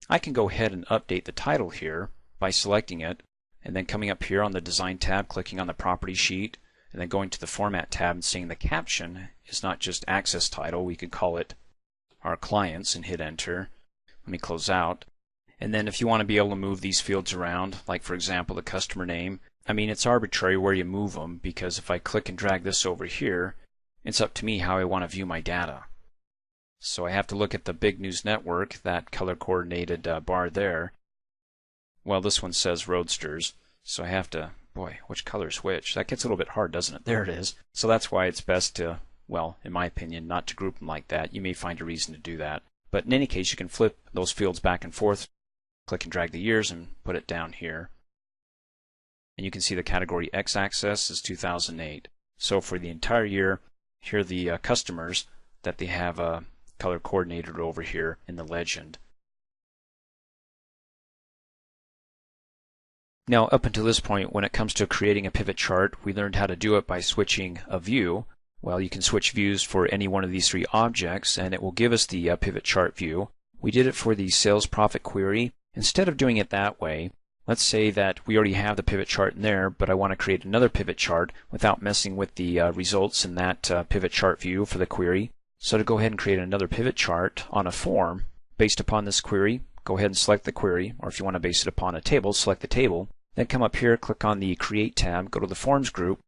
I can go ahead and update the title here by selecting it, and then coming up here on the Design tab, clicking on the Property sheet, and then going to the Format tab and seeing the caption is not just Access Title. We could call it Our Clients and hit Enter. Let me close out. And then if you want to be able to move these fields around, like for example the customer name, I mean it's arbitrary where you move them, because if I click and drag this over here, it's up to me how I want to view my data. So I have to look at the Big News Network, that color coordinated bar there. Well, this one says Roadsters, so I have to, boy, which color is which? That gets a little bit hard, doesn't it? There it is. So that's why it's best to, well, in my opinion, not to group them like that. You may find a reason to do that. But in any case, you can flip those fields back and forth, click and drag the years and put it down here. And you can see the category X-axis is 2008. So for the entire year, here are the customers that they have color coordinated over here in the legend. Now, up until this point, when it comes to creating a pivot chart, we learned how to do it by switching a view. Well, you can switch views for any one of these three objects, and it will give us the pivot chart view. We did it for the sales profit query. Instead of doing it that way, let's say that we already have the pivot chart in there, but I want to create another pivot chart without messing with the results in that pivot chart view for the query. So to go ahead and create another pivot chart on a form based upon this query, go ahead and select the query, or if you want to base it upon a table, select the table. Then come up here, click on the Create tab, go to the Forms group,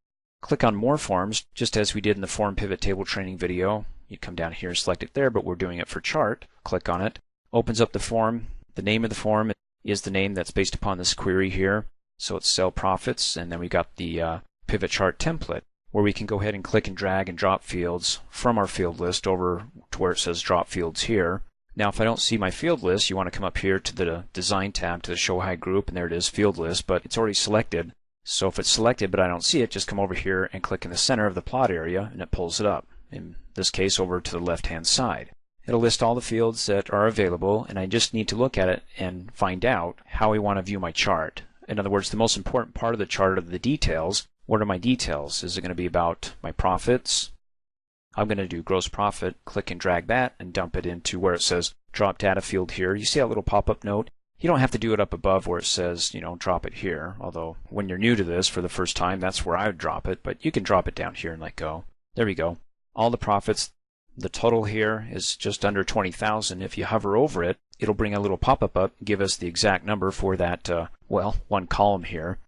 click on More Forms, just as we did in the Form Pivot Table training video. You come down here and select it there, but we're doing it for chart. Click on it. Opens up the form. The name of the form is the name that's based upon this query here. So it's Sell Profits, and then we got the Pivot Chart template, where we can go ahead and click and drag and drop fields from our field list over to where it says Drop Fields here. Now, if I don't see my field list, you want to come up here to the Design tab, to the Show Hide group, and there it is, Field List, but it's already selected. So if it's selected but I don't see it, just come over here and click in the center of the plot area, and it pulls it up. In this case, over to the left-hand side. It'll list all the fields that are available, and I just need to look at it and find out how I want to view my chart. In other words, the most important part of the chart are the details. What are my details? Is it going to be about my profits? I'm going to do gross profit, click and drag that and dump it into where it says drop data field here. You see that little pop-up note? You don't have to do it up above where it says, drop it here. Although when you're new to this for the first time, that's where I would drop it, but you can drop it down here and let go. There we go. All the profits, the total here is just under 20,000. If you hover over it, it'll bring a little pop-up up and give us the exact number for that, one column here.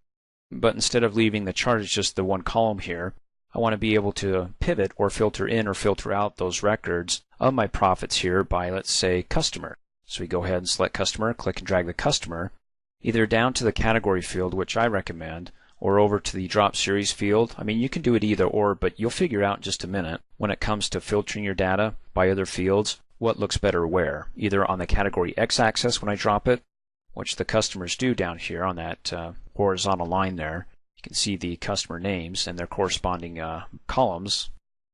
But instead of leaving the chart as just the one column here, I want to be able to pivot or filter in or filter out those records of my profits here by, let's say, customer. So we go ahead and select customer, click and drag the customer, either down to the category field, which I recommend, or over to the drop series field. I mean, you can do it either or, but you'll figure out in just a minute when it comes to filtering your data by other fields, what looks better where, either on the category X-axis when I drop it, which the customers do down here on that horizontal line there. You can see the customer names and their corresponding columns.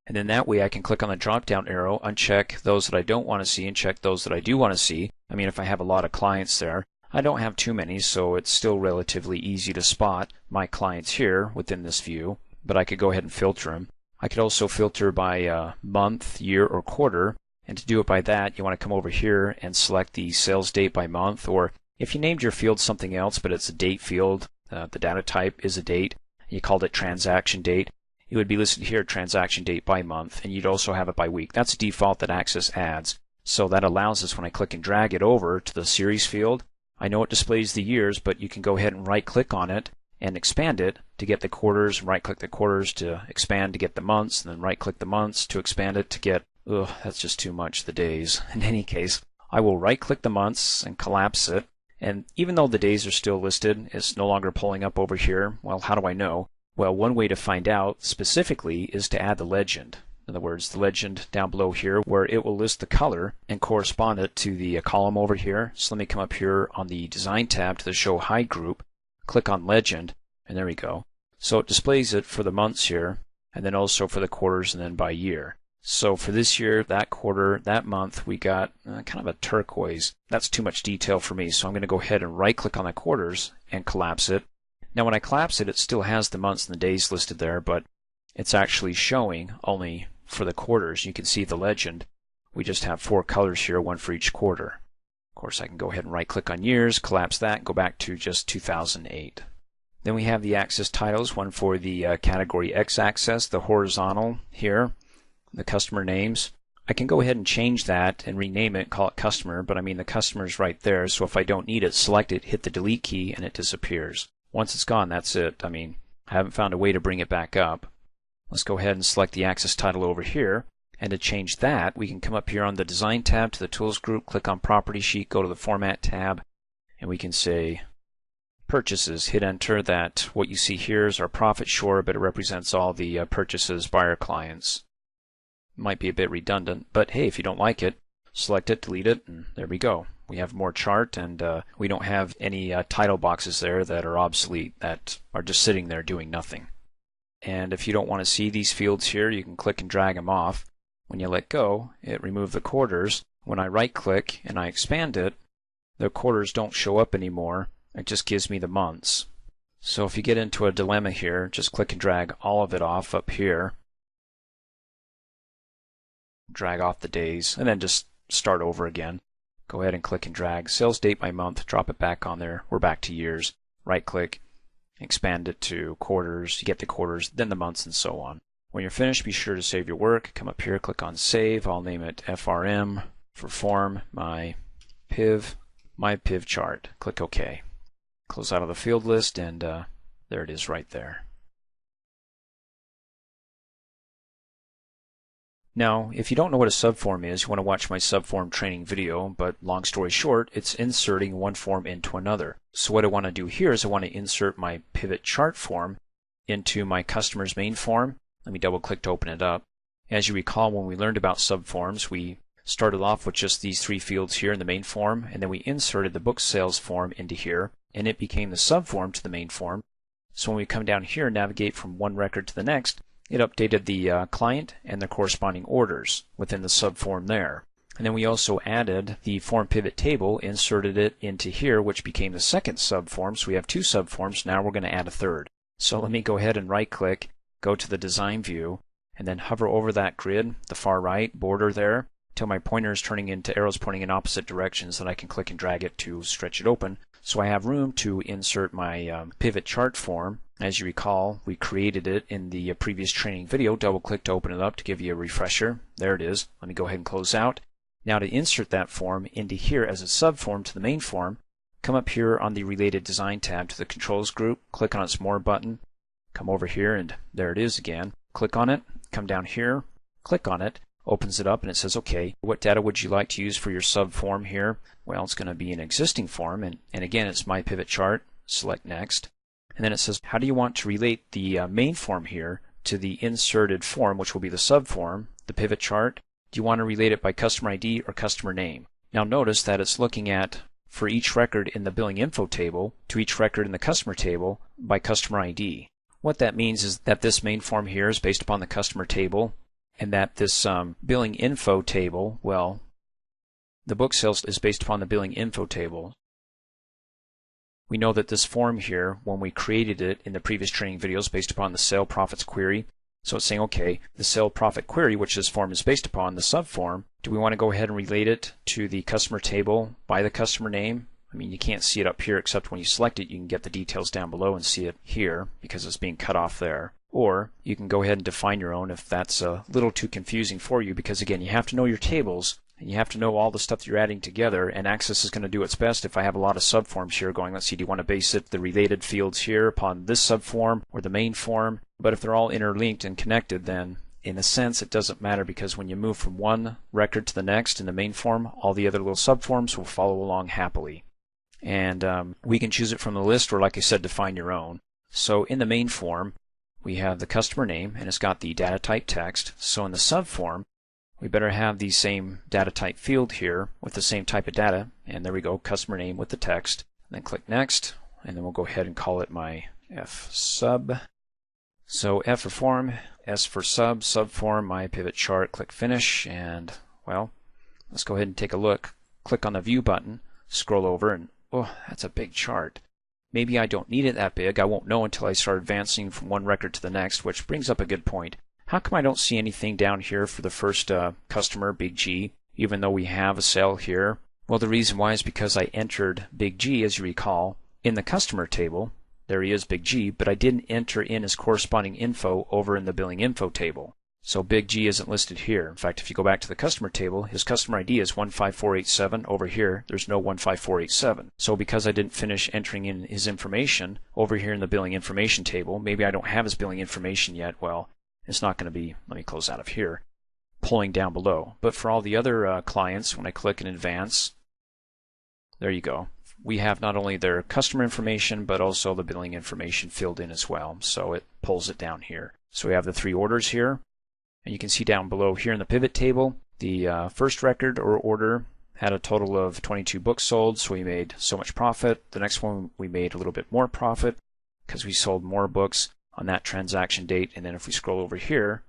And then that way I can click on the drop-down arrow, uncheck those that I don't want to see and check those that I do want to see. I mean, if I have a lot of clients there, I don't have too many, so it's still relatively easy to spot my clients here within this view, but I could go ahead and filter them. I could also filter by month, year, or quarter, and to do it by that, you want to come over here and select the sales date by month, or if you named your field something else, but it's a date field, the data type is a date, and you called it transaction date, it would be listed here transaction date by month, and you'd also have it by week. That's a default that Access adds. So that allows us, when I click and drag it over to the series field, I know it displays the years, but you can go ahead and right-click on it and expand it to get the quarters, right-click the quarters to expand to get the months, and then right-click the months to expand it to get, that's just too much, the days. In any case, I will right-click the months and collapse it, and even though the days are still listed, it's no longer pulling up over here. Well, how do I know? Well, one way to find out specifically is to add the legend. In other words, the legend down below here where it will list the color and correspond it to the column over here. So let me come up here on the Design tab to the Show Hide group, click on Legend, and there we go. So it displays it for the months here, and then also for the quarters and then by year. So for this year, that quarter, that month, we got kind of a turquoise. That's too much detail for me, so I'm going to go ahead and right-click on the quarters and collapse it. Now when I collapse it, it still has the months and the days listed there, but it's actually showing only for the quarters. You can see the legend. We just have 4 colors here, one for each quarter. Of course, I can go ahead and right-click on years, collapse that, go back to just 2008. Then we have the axis titles, one for the category X-axis, the horizontal here, the customer names. I can go ahead and change that and rename it, call it customer, but I mean the customer's right there, so if I don't need it, select it, hit the delete key, and it disappears. Once it's gone, that's it. I mean, I haven't found a way to bring it back up. Let's go ahead and select the axis title over here, and to change that, we can come up here on the Design tab to the Tools group, click on Property Sheet, go to the Format tab, and we can say Purchases. Hit Enter. That what you see here is our profit, sure, but it represents all the purchases by our clients. Might be a bit redundant, but hey, if you don't like it, select it, delete it, and there we go. We have more chart, and we don't have any title boxes there that are obsolete, that are just sitting there doing nothing. And if you don't want to see these fields here, you can click and drag them off. When you let go, it removes the quarters. When I right-click and I expand it, the quarters don't show up anymore. It just gives me the months. So if you get into a dilemma here, just click and drag all of it off up here. Drag off the days, and then just start over again. Go ahead and click and drag sales date by month, drop it back on there. We're back to years. Right-click, expand it to quarters. You get the quarters, then the months, and so on. When you're finished, be sure to save your work. Come up here, click on Save. I'll name it FRM for Form My PivotChart. Click OK. Close out of the field list, and there it is right there. Now, if you don't know what a subform is, you want to watch my subform training video, but long story short, it's inserting one form into another. So what I want to do here is I want to insert my PivotChart form into my customer's main form. Let me double click to open it up. As you recall, when we learned about subforms, we started off with just these 3 fields here in the main form, and then we inserted the book sales form into here, and it became the subform to the main form. So when we come down here and navigate from one record to the next, it updated the client and the corresponding orders within the subform there. And then we also added the form pivot table, inserted it into here, which became the second subform. So we have 2 subforms. Now we're going to add a third. So let me go ahead and right-click, go to the design view, and then hover over that grid, the far right border there, till my pointer is turning into arrows pointing in opposite directions, that I can click and drag it to stretch it open. So I have room to insert my pivot chart form. As you recall, we created it in the previous training video. Double click to open it up to give you a refresher. There it is. Let me go ahead and close out. Now to insert that form into here as a subform to the main form, come up here on the Related Design tab to the Controls group, click on its More button, come over here, and there it is again. Click on it, come down here, click on it, opens it up, and it says, okay, what data would you like to use for your subform here? Well, it's going to be an existing form, and again, it's my pivot chart. Select Next. And then it says, how do you want to relate the main form here to the inserted form, which will be the subform, the pivot chart? Do you want to relate it by customer ID or customer name? Now notice that it's looking at, for each record in the billing info table to each record in the customer table by customer ID. What that means is that this main form here is based upon the customer table, and that this billing info table, well, the book sales is based upon the billing info table. We know that this form here, when we created it in the previous training videos, based upon the sale profits query. So it's saying, okay, the sale profit query, which this form is based upon, the subform, do we want to go ahead and relate it to the customer table by the customer name? I mean, you can't see it up here, except when you select it, you can get the details down below and see it here because it's being cut off there. Or you can go ahead and define your own if that's a little too confusing for you, because again, you have to know your tables And you have to know all the stuff that you're adding together, and Access is going to do its best if I have a lot of subforms here going. Let's see, do you want to base it the related fields here upon this subform or the main form? But if they're all interlinked and connected, then in a sense it doesn't matter, because when you move from one record to the next in the main form, all the other little subforms will follow along happily. And we can choose it from the list, or like I said, define your own. So in the main form, we have the customer name, and it's got the data type text. So in the subform, we better have the same data type field here with the same type of data, and there we go, customer name with the text. Then click next, and then we'll go ahead and call it my F sub. So F for form, S for sub, subform, my pivot chart, click finish, and well, let's go ahead and take a look. Click on the view button, scroll over, and oh, that's a big chart. Maybe I don't need it that big. I won't know until I start advancing from one record to the next, which brings up a good point. How come I don't see anything down here for the first customer, Big G, even though we have a sale here? Well, the reason why is because I entered Big G, as you recall, in the customer table. There he is, Big G, but I didn't enter in his corresponding info over in the billing info table. So Big G isn't listed here. In fact, if you go back to the customer table, his customer ID is 15487. Over here, there's no 15487. So because I didn't finish entering in his information over here in the billing information table, maybe I don't have his billing information yet, well, it's not going to be, let me close out of here, pulling down below. But for all the other clients, when I click in advance, there you go. We have not only their customer information, but also the billing information filled in as well. So it pulls it down here. So we have the three orders here. And you can see down below here in the pivot table, the first record or order had a total of 22 books sold, so we made so much profit. The next one we made a little bit more profit because we sold more books on that transaction date. And then if we scroll over here,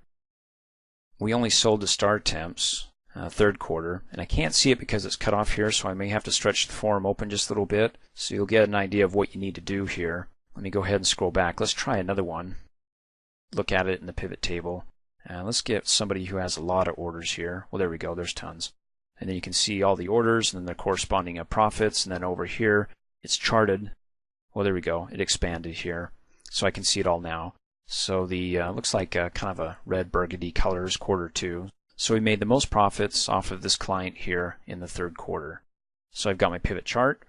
we only sold to star temps third quarter, and I can't see it because it's cut off here, so I may have to stretch the form open just a little bit so you'll get an idea of what you need to do here. Let me go ahead and scroll back. Let's try another one. Look at it in the pivot table. Let's get somebody who has a lot of orders here. Well, there we go, there's tons. And then you can see all the orders and then the corresponding profits, and then over here it's charted. Well, there we go, it expanded here. So I can see it all now. So the looks like kind of a red burgundy colors quarter two. So we made the most profits off of this client here in the third quarter. So I've got my pivot chart,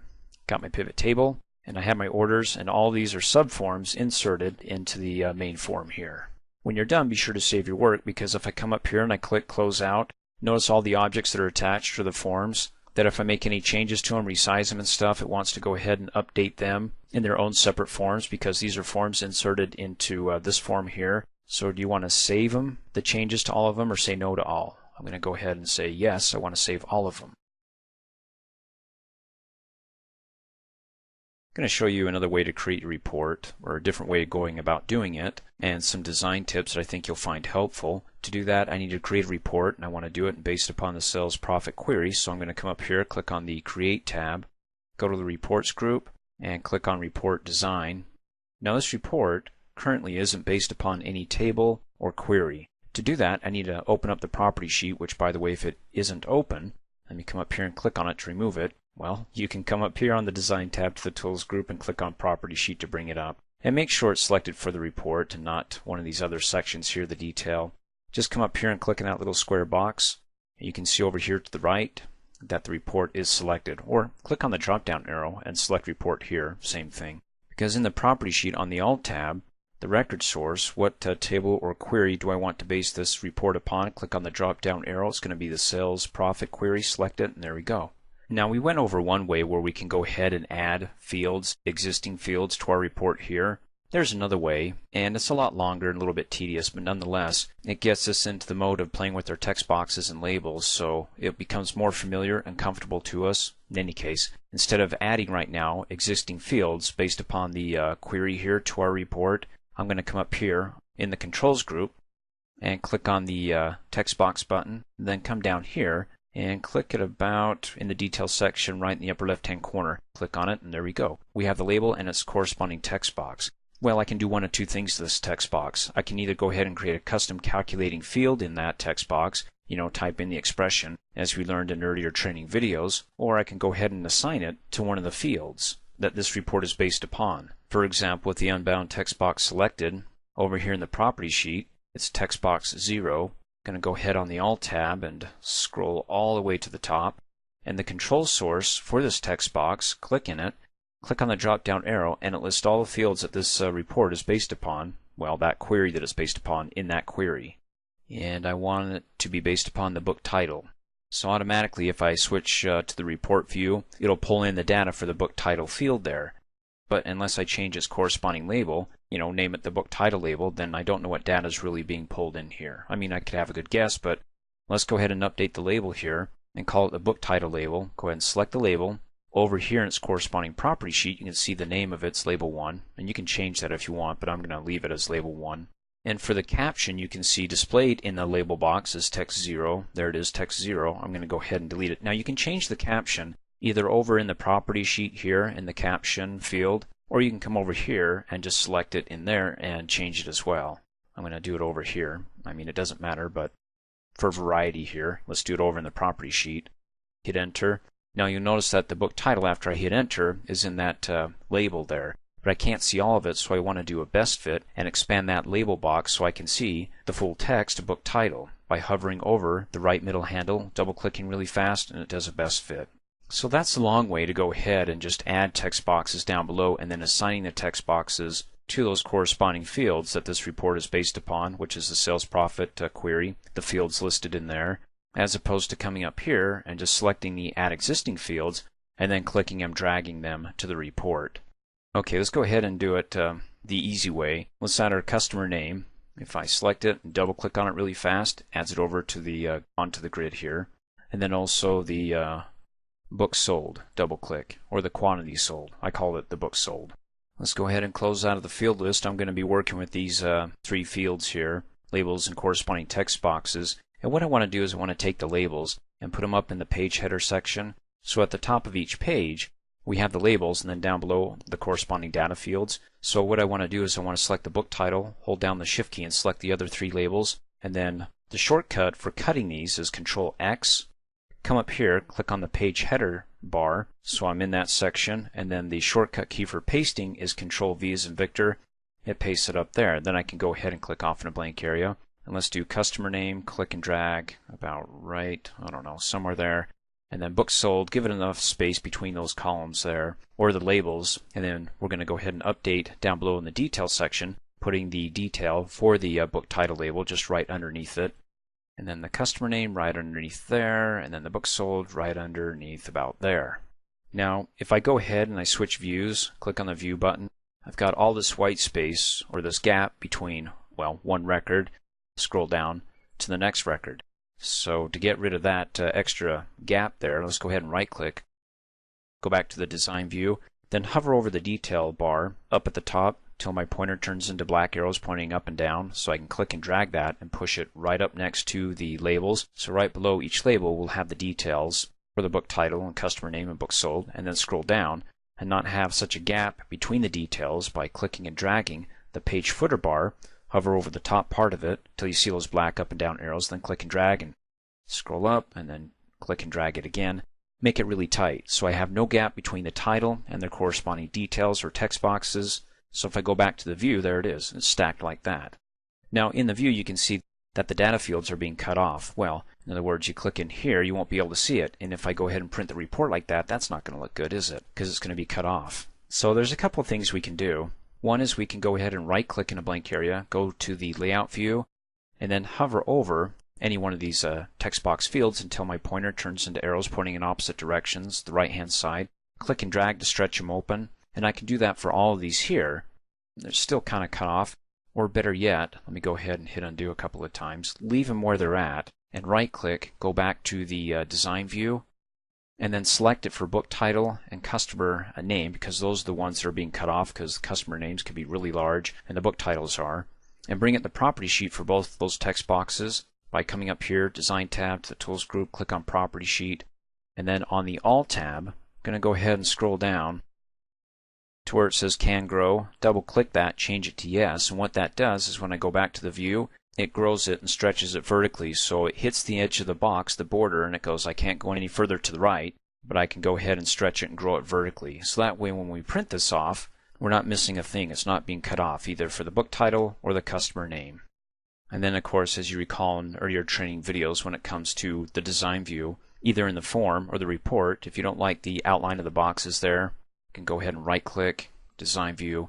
got my pivot table, and I have my orders, and all these are subforms inserted into the main form here. When you're done, be sure to save your work, because if I come up here and I click close out, notice all the objects that are attached to the forms, that if I make any changes to them, resize them and stuff, it wants to go ahead and update them in their own separate forms, because these are forms inserted into this form here. So do you want to save them, the changes to all of them, or say no to all? I'm going to go ahead and say yes, I want to save all of them. I'm going to show you another way to create a report, or a different way of going about doing it, and some design tips that I think you'll find helpful. To do that, I need to create a report, and I want to do it based upon the sales profit query. So I'm going to come up here, click on the Create tab, go to the Reports group, and click on Report Design. Now this report currently isn't based upon any table or query. To do that, I need to open up the property sheet, which, by the way, if it isn't open, let me come up here and click on it to remove it. Well, you can come up here on the Design tab to the Tools group and click on Property Sheet to bring it up. And make sure it's selected for the report and not one of these other sections here, the detail. Just come up here and click on that little square box. And you can see over here to the right that the report is selected. Or click on the drop-down arrow and select Report here, same thing. Because in the Property Sheet on the Alt tab, the record source, what table or query do I want to base this report upon? Click on the drop-down arrow. It's going to be the sales profit query. Select it, and there we go. Now we went over one way where we can go ahead and add fields, existing fields, to our report here. There's another way, and it's a lot longer and a little bit tedious, but nonetheless, it gets us into the mode of playing with our text boxes and labels, so it becomes more familiar and comfortable to us. In any case, instead of adding right now existing fields based upon the query here to our report, I'm going to come up here in the Controls group and click on the text box button, then come down here and click it about in the Details section right in the upper left-hand corner. Click on it, and there we go. We have the label and its corresponding text box. Well, I can do one of two things to this text box. I can either go ahead and create a custom calculating field in that text box, type in the expression as we learned in earlier training videos, or I can go ahead and assign it to one of the fields that this report is based upon. For example, with the unbound text box selected, over here in the property sheet, it's text box 0, I'm going to go ahead on the Alt tab and scroll all the way to the top. And the control source for this text box, click in it, click on the drop down arrow, and it lists all the fields that this report is based upon, well, that query that it's based upon in that query. And I want it to be based upon the book title. So automatically, if I switch to the report view, it'll pull in the data for the book title field there. But unless I change its corresponding label, name it the book title label, then I don't know what data is really being pulled in here. I mean, I could have a good guess, but let's go ahead and update the label here and call it the book title label. Go ahead and select the label. Over here in its corresponding property sheet, you can see the name of its label 1, and you can change that if you want, but I'm going to leave it as label 1. And for the caption, you can see displayed in the label box as text 0. There it is, text 0. I'm going to go ahead and delete it. Now you can change the caption either over in the property sheet here in the caption field, or you can come over here and just select it in there and change it as well. I'm going to do it over here. I mean, it doesn't matter, but for variety here, let's do it over in the property sheet. Hit enter. Now you'll notice that the book title after I hit enter is in that label there, but I can't see all of it, so I want to do a best fit and expand that label box so I can see the full text of book title by hovering over the right middle handle, double clicking really fast, and it does a best fit. So that's the long way to go ahead and just add text boxes down below and then assigning the text boxes to those corresponding fields that this report is based upon, which is the sales profit query, the fields listed in there, as opposed to coming up here and just selecting the add existing fields and then clicking and dragging them to the report. Okay, let's go ahead and do it the easy way. Let's add our customer name. If I select it and double click on it really fast, adds it over to the onto the grid here. And then also the book sold, double click, or the quantity sold. I call it the book sold. Let's go ahead and close out of the field list. I'm going to be working with these 3 fields here, labels and corresponding text boxes. And what I want to do is I want to take the labels and put them up in the page header section. So at the top of each page, we have the labels, and then down below the corresponding data fields. So what I want to do is I want to select the book title, hold down the Shift key and select the other 3 labels. And then the shortcut for cutting these is Control X. Come up here, click on the page header bar, so I'm in that section, and then the shortcut key for pasting is Control V as in Victor. It pastes it up there. Then I can go ahead and click off in a blank area. And let's do customer name, click and drag about right, I don't know, somewhere there. And then book sold, give it enough space between those columns there, or the labels, and then we're going to go ahead and update down below in the detail section, putting the detail for the book title label just right underneath it. And then the customer name right underneath there, and then the book sold right underneath about there. Now, if I go ahead and I switch views, click on the view button, I've got all this white space, or this gap between, well, one record, scroll down to the next record. So to get rid of that extra gap there, let's go ahead and right click, go back to the design view, then hover over the detail bar up at the top till my pointer turns into black arrows pointing up and down, so I can click and drag that and push it right up next to the labels. So right below each label will have the details for the book title and customer name and book sold, and then scroll down and not have such a gap between the details by clicking and dragging the page footer bar. Hover over the top part of it till you see those black up and down arrows, then click and drag and scroll up and then click and drag it again. Make it really tight so I have no gap between the title and their corresponding details or text boxes. So if I go back to the view, there it is. It's stacked like that. Now in the view you can see that the data fields are being cut off. Well, in other words, you click in here, you won't be able to see it. And if I go ahead and print the report like that, that's not going to look good, is it? Because it's going to be cut off. So there's a couple of things we can do. One is we can go ahead and right click in a blank area, go to the layout view, and then hover over any one of these text box fields until my pointer turns into arrows pointing in opposite directions, the right hand side. Click and drag to stretch them open, and I can do that for all of these here. They're still kind of cut off, or better yet, let me go ahead and hit undo a couple of times, leave them where they're at, and right click, go back to the design view, and then select it for book title and customer name, because those are the ones that are being cut off, because customer names can be really large and the book titles are. And bring it the property sheet for both those text boxes by coming up here, design tab, to the tools group, click on property sheet, and then on the all tab, I'm going to go ahead and scroll down to where it says can grow, double click that, change it to yes, and what that does is when I go back to the view, it grows it and stretches it vertically, so it hits the edge of the box, the border, and it goes, I can't go any further to the right, but I can go ahead and stretch it and grow it vertically. So that way when we print this off, we're not missing a thing. It's not being cut off, either for the book title or the customer name. And then of course, as you recall in earlier training videos, when it comes to the design view, either in the form or the report, if you don't like the outline of the boxes there, you can go ahead and right click, design view,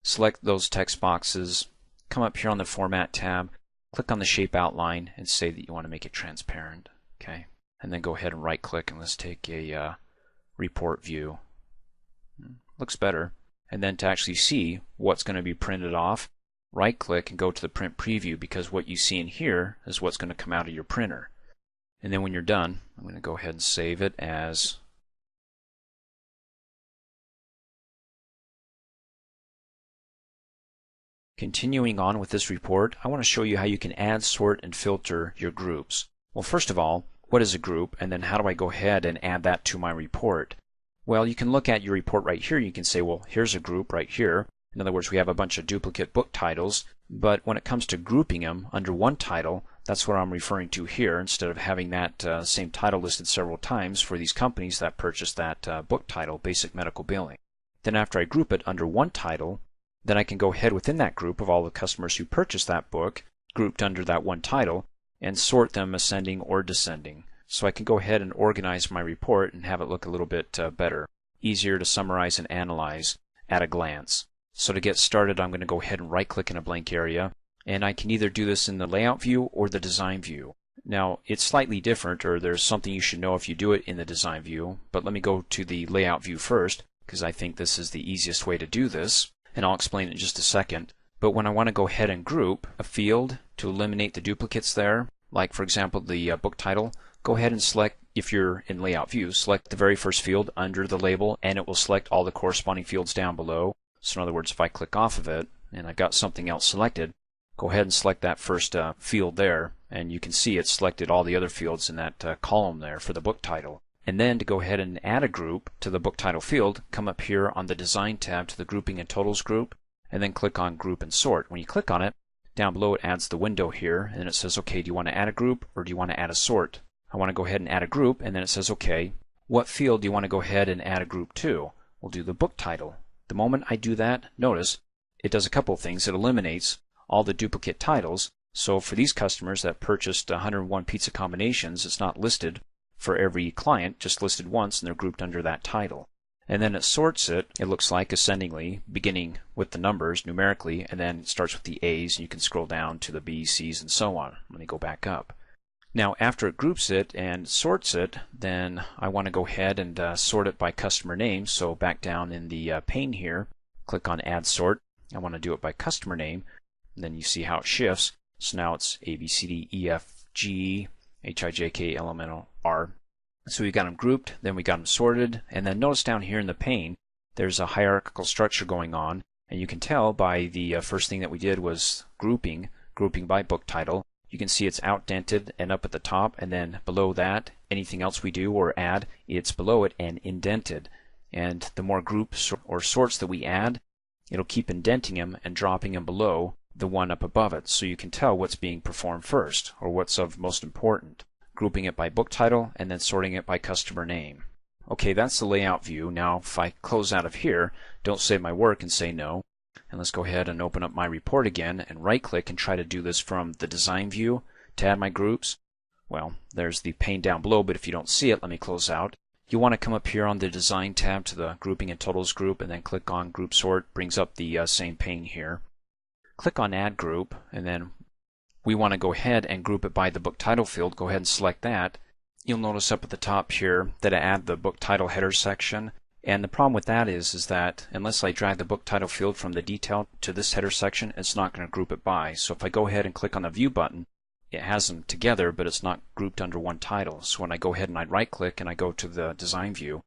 select those text boxes, come up here on the format tab, click on the shape outline and say that you want to make it transparent. Okay, and then go ahead and right click and let's take a report view. Looks better. And then to actually see what's going to be printed off, right click and go to the print preview, because what you see in here is what's going to come out of your printer. And then when you're done, I'm going to go ahead and save it as Continuing on with this report, I want to show you how you can add, sort, and filter your groups. Well, first of all, what is a group, and then how do I go ahead and add that to my report? Well, you can look at your report right here. You can say, well, here's a group right here. In other words, we have a bunch of duplicate book titles, but when it comes to grouping them under one title, that's what I'm referring to here, instead of having that same title listed several times for these companies that purchased that book title, Basic Medical Billing. Then after I group it under one title, then I can go ahead within that group of all the customers who purchased that book, grouped under that one title, and sort them ascending or descending. So I can go ahead and organize my report and have it look a little bit better, easier to summarize and analyze at a glance. So to get started, I'm going to go ahead and right click in a blank area, and I can either do this in the layout view or the design view. Now it's slightly different, or there's something you should know if you do it in the design view, but let me go to the layout view first, because I think this is the easiest way to do this, and I'll explain it in just a second. But when I want to go ahead and group a field to eliminate the duplicates there, like for example the book title, go ahead and select, if you're in layout view, select the very first field under the label, and it will select all the corresponding fields down below. So in other words, if I click off of it and I've got something else selected, go ahead and select that first field there, and you can see it's selected all the other fields in that column there for the book title. And then to go ahead and add a group to the book title field, come up here on the Design tab to the Grouping and Totals group, and then click on Group and Sort. When you click on it, down below it adds the window here, and it says, okay, do you want to add a group or do you want to add a sort? I want to go ahead and add a group, and then it says, okay, what field do you want to go ahead and add a group to? We'll do the book title. The moment I do that, notice it does a couple of things. It eliminates all the duplicate titles. So for these customers that purchased 101 pizza combinations, it's not listed for every client, just listed once, and they're grouped under that title. And then it sorts it, it looks like, ascendingly, beginning with the numbers numerically, and then it starts with the A's, and you can scroll down to the B's, C's, and so on. Let me go back up. Now after it groups it and sorts it, then I want to go ahead and sort it by customer name. So back down in the pane here, click on Add Sort. I want to do it by customer name, and then you see how it shifts. So now it's A, B, C, D, E, F, G, H, I, J, K, L, M, N, O, R. So we got them grouped, then we got them sorted, and then notice down here in the pane there's a hierarchical structure going on, and you can tell by the first thing that we did was grouping by book title. You can see it's outdented and up at the top, and then below that, anything else we do or add, it's below it and indented. And the more groups or sorts that we add, it'll keep indenting them and dropping them below the one up above it, so you can tell what's being performed first, or what's of most important. Grouping it by book title and then sorting it by customer name. Okay, that's the layout view. Now if I close out of here, don't save my work and say no. And let's go ahead and open up my report again and right click and try to do this from the design view to add my groups. Well, there's the pane down below, but if you don't see it, let me close out. You want to come up here on the Design tab to the Grouping and Totals group, and then click on Group Sort. Brings up the same pane here. Click on Add Group, and then we want to go ahead and group it by the book title field. Go ahead and select that. You'll notice up at the top here that I add the book title header section. And the problem with that is that unless I drag the book title field from the detail to this header section, it's not going to group it by. So if I go ahead and click on the View button, it has them together, but it's not grouped under one title. So when I go ahead and I right click and I go to the design view,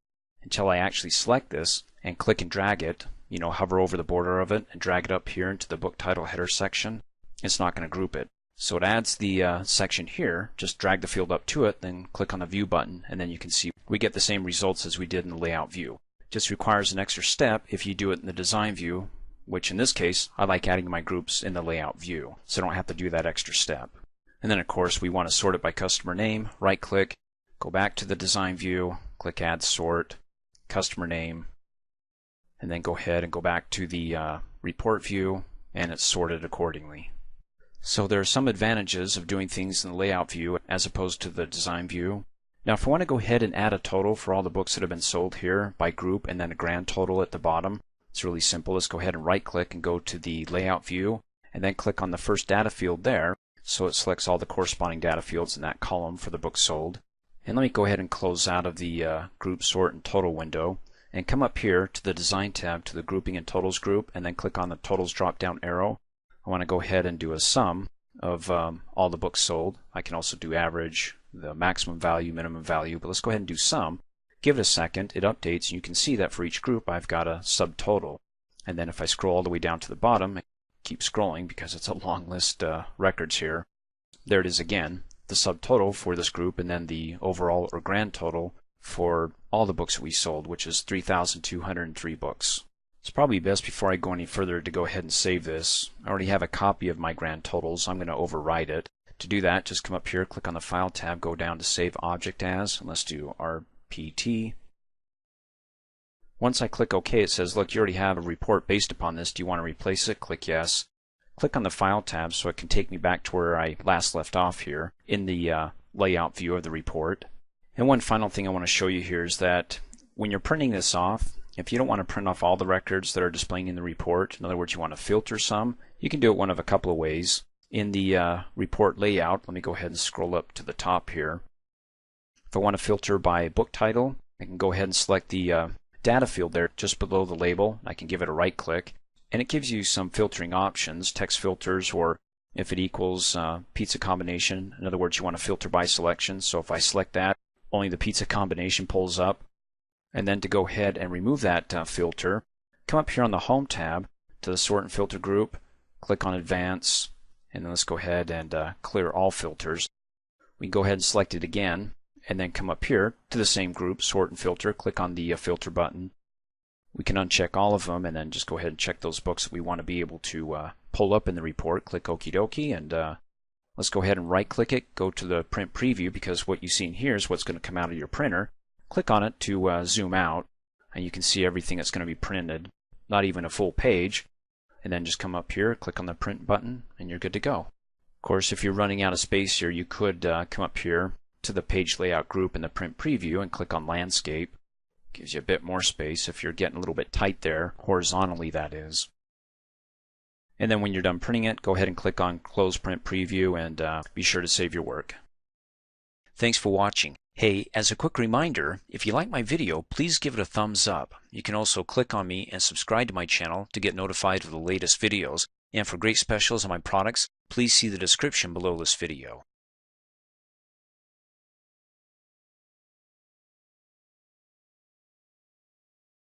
until I actually select this and click and drag it, hover over the border of it and drag it up here into the book title header section, it's not going to group it. So it adds the section here, just drag the field up to it, then click on the View button, and then you can see we get the same results as we did in the layout view. Just requires an extra step if you do it in the design view, which in this case I like adding my groups in the layout view, so I don't have to do that extra step. And then of course we want to sort it by customer name. Right click, go back to the design view, click Add Sort, customer name, and then go ahead and go back to the report view, and it's sorted accordingly. So there are some advantages of doing things in the layout view as opposed to the design view. Now if I want to go ahead and add a total for all the books that have been sold here by group and then a grand total at the bottom, it's really simple. Let's go ahead and right click and go to the layout view and then click on the first data field there so it selects all the corresponding data fields in that column for the books sold. And let me go ahead and close out of the group sort and total window and come up here to the design tab to the grouping and totals group and then click on the totals drop down arrow. I want to go ahead and do a sum of all the books sold. I can also do average, the maximum value, minimum value, but let's go ahead and do sum. Give it a second, it updates, and you can see that for each group I've got a subtotal. And then if I scroll all the way down to the bottom, keep scrolling because it's a long list records here. There it is again, the subtotal for this group and then the overall or grand total for all the books that we sold, which is 3,203 books. It's probably best before I go any further to go ahead and save this. I already have a copy of my grand totals. I'm going to overwrite it. To do that, just come up here, click on the File tab, go down to Save Object As, and let's do RPT. Once I click OK, it says, look, you already have a report based upon this. Do you want to replace it? Click Yes. Click on the File tab so it can take me back to where I last left off here in the layout view of the report. And one final thing I want to show you here is that when you're printing this off, if you don't want to print off all the records that are displaying in the report, in other words, you want to filter some, you can do it one of a couple of ways. In the report layout, let me go ahead and scroll up to the top here. If I want to filter by book title, I can go ahead and select the data field there just below the label. I can give it a right click, and it gives you some filtering options, text filters, or if it equals pizza combination. In other words, you want to filter by selection. So if I select that, only the pizza combination pulls up. And then to go ahead and remove that filter, come up here on the Home tab to the Sort and Filter group, click on Advance, and then let's go ahead and clear all filters. We can go ahead and select it again, and then come up here to the same group, Sort and Filter, click on the Filter button. We can uncheck all of them and then just go ahead and check those books that we want to be able to pull up in the report. Click Okie dokie, and let's go ahead and right click it, go to the Print Preview, because what you see in here is what's going to come out of your printer. Click on it to zoom out, and you can see everything that's going to be printed, not even a full page. And then just come up here, click on the Print button, and you're good to go. Of course, if you're running out of space here, you could come up here to the Page Layout group in the Print Preview and click on Landscape. Gives you a bit more space if you're getting a little bit tight there, horizontally that is. And then when you're done printing it, go ahead and click on Close Print Preview, and be sure to save your work. Thanks for watching. Hey, as a quick reminder, if you like my video, please give it a thumbs up. You can also click on me and subscribe to my channel to get notified of the latest videos. And for great specials on my products, please see the description below this video.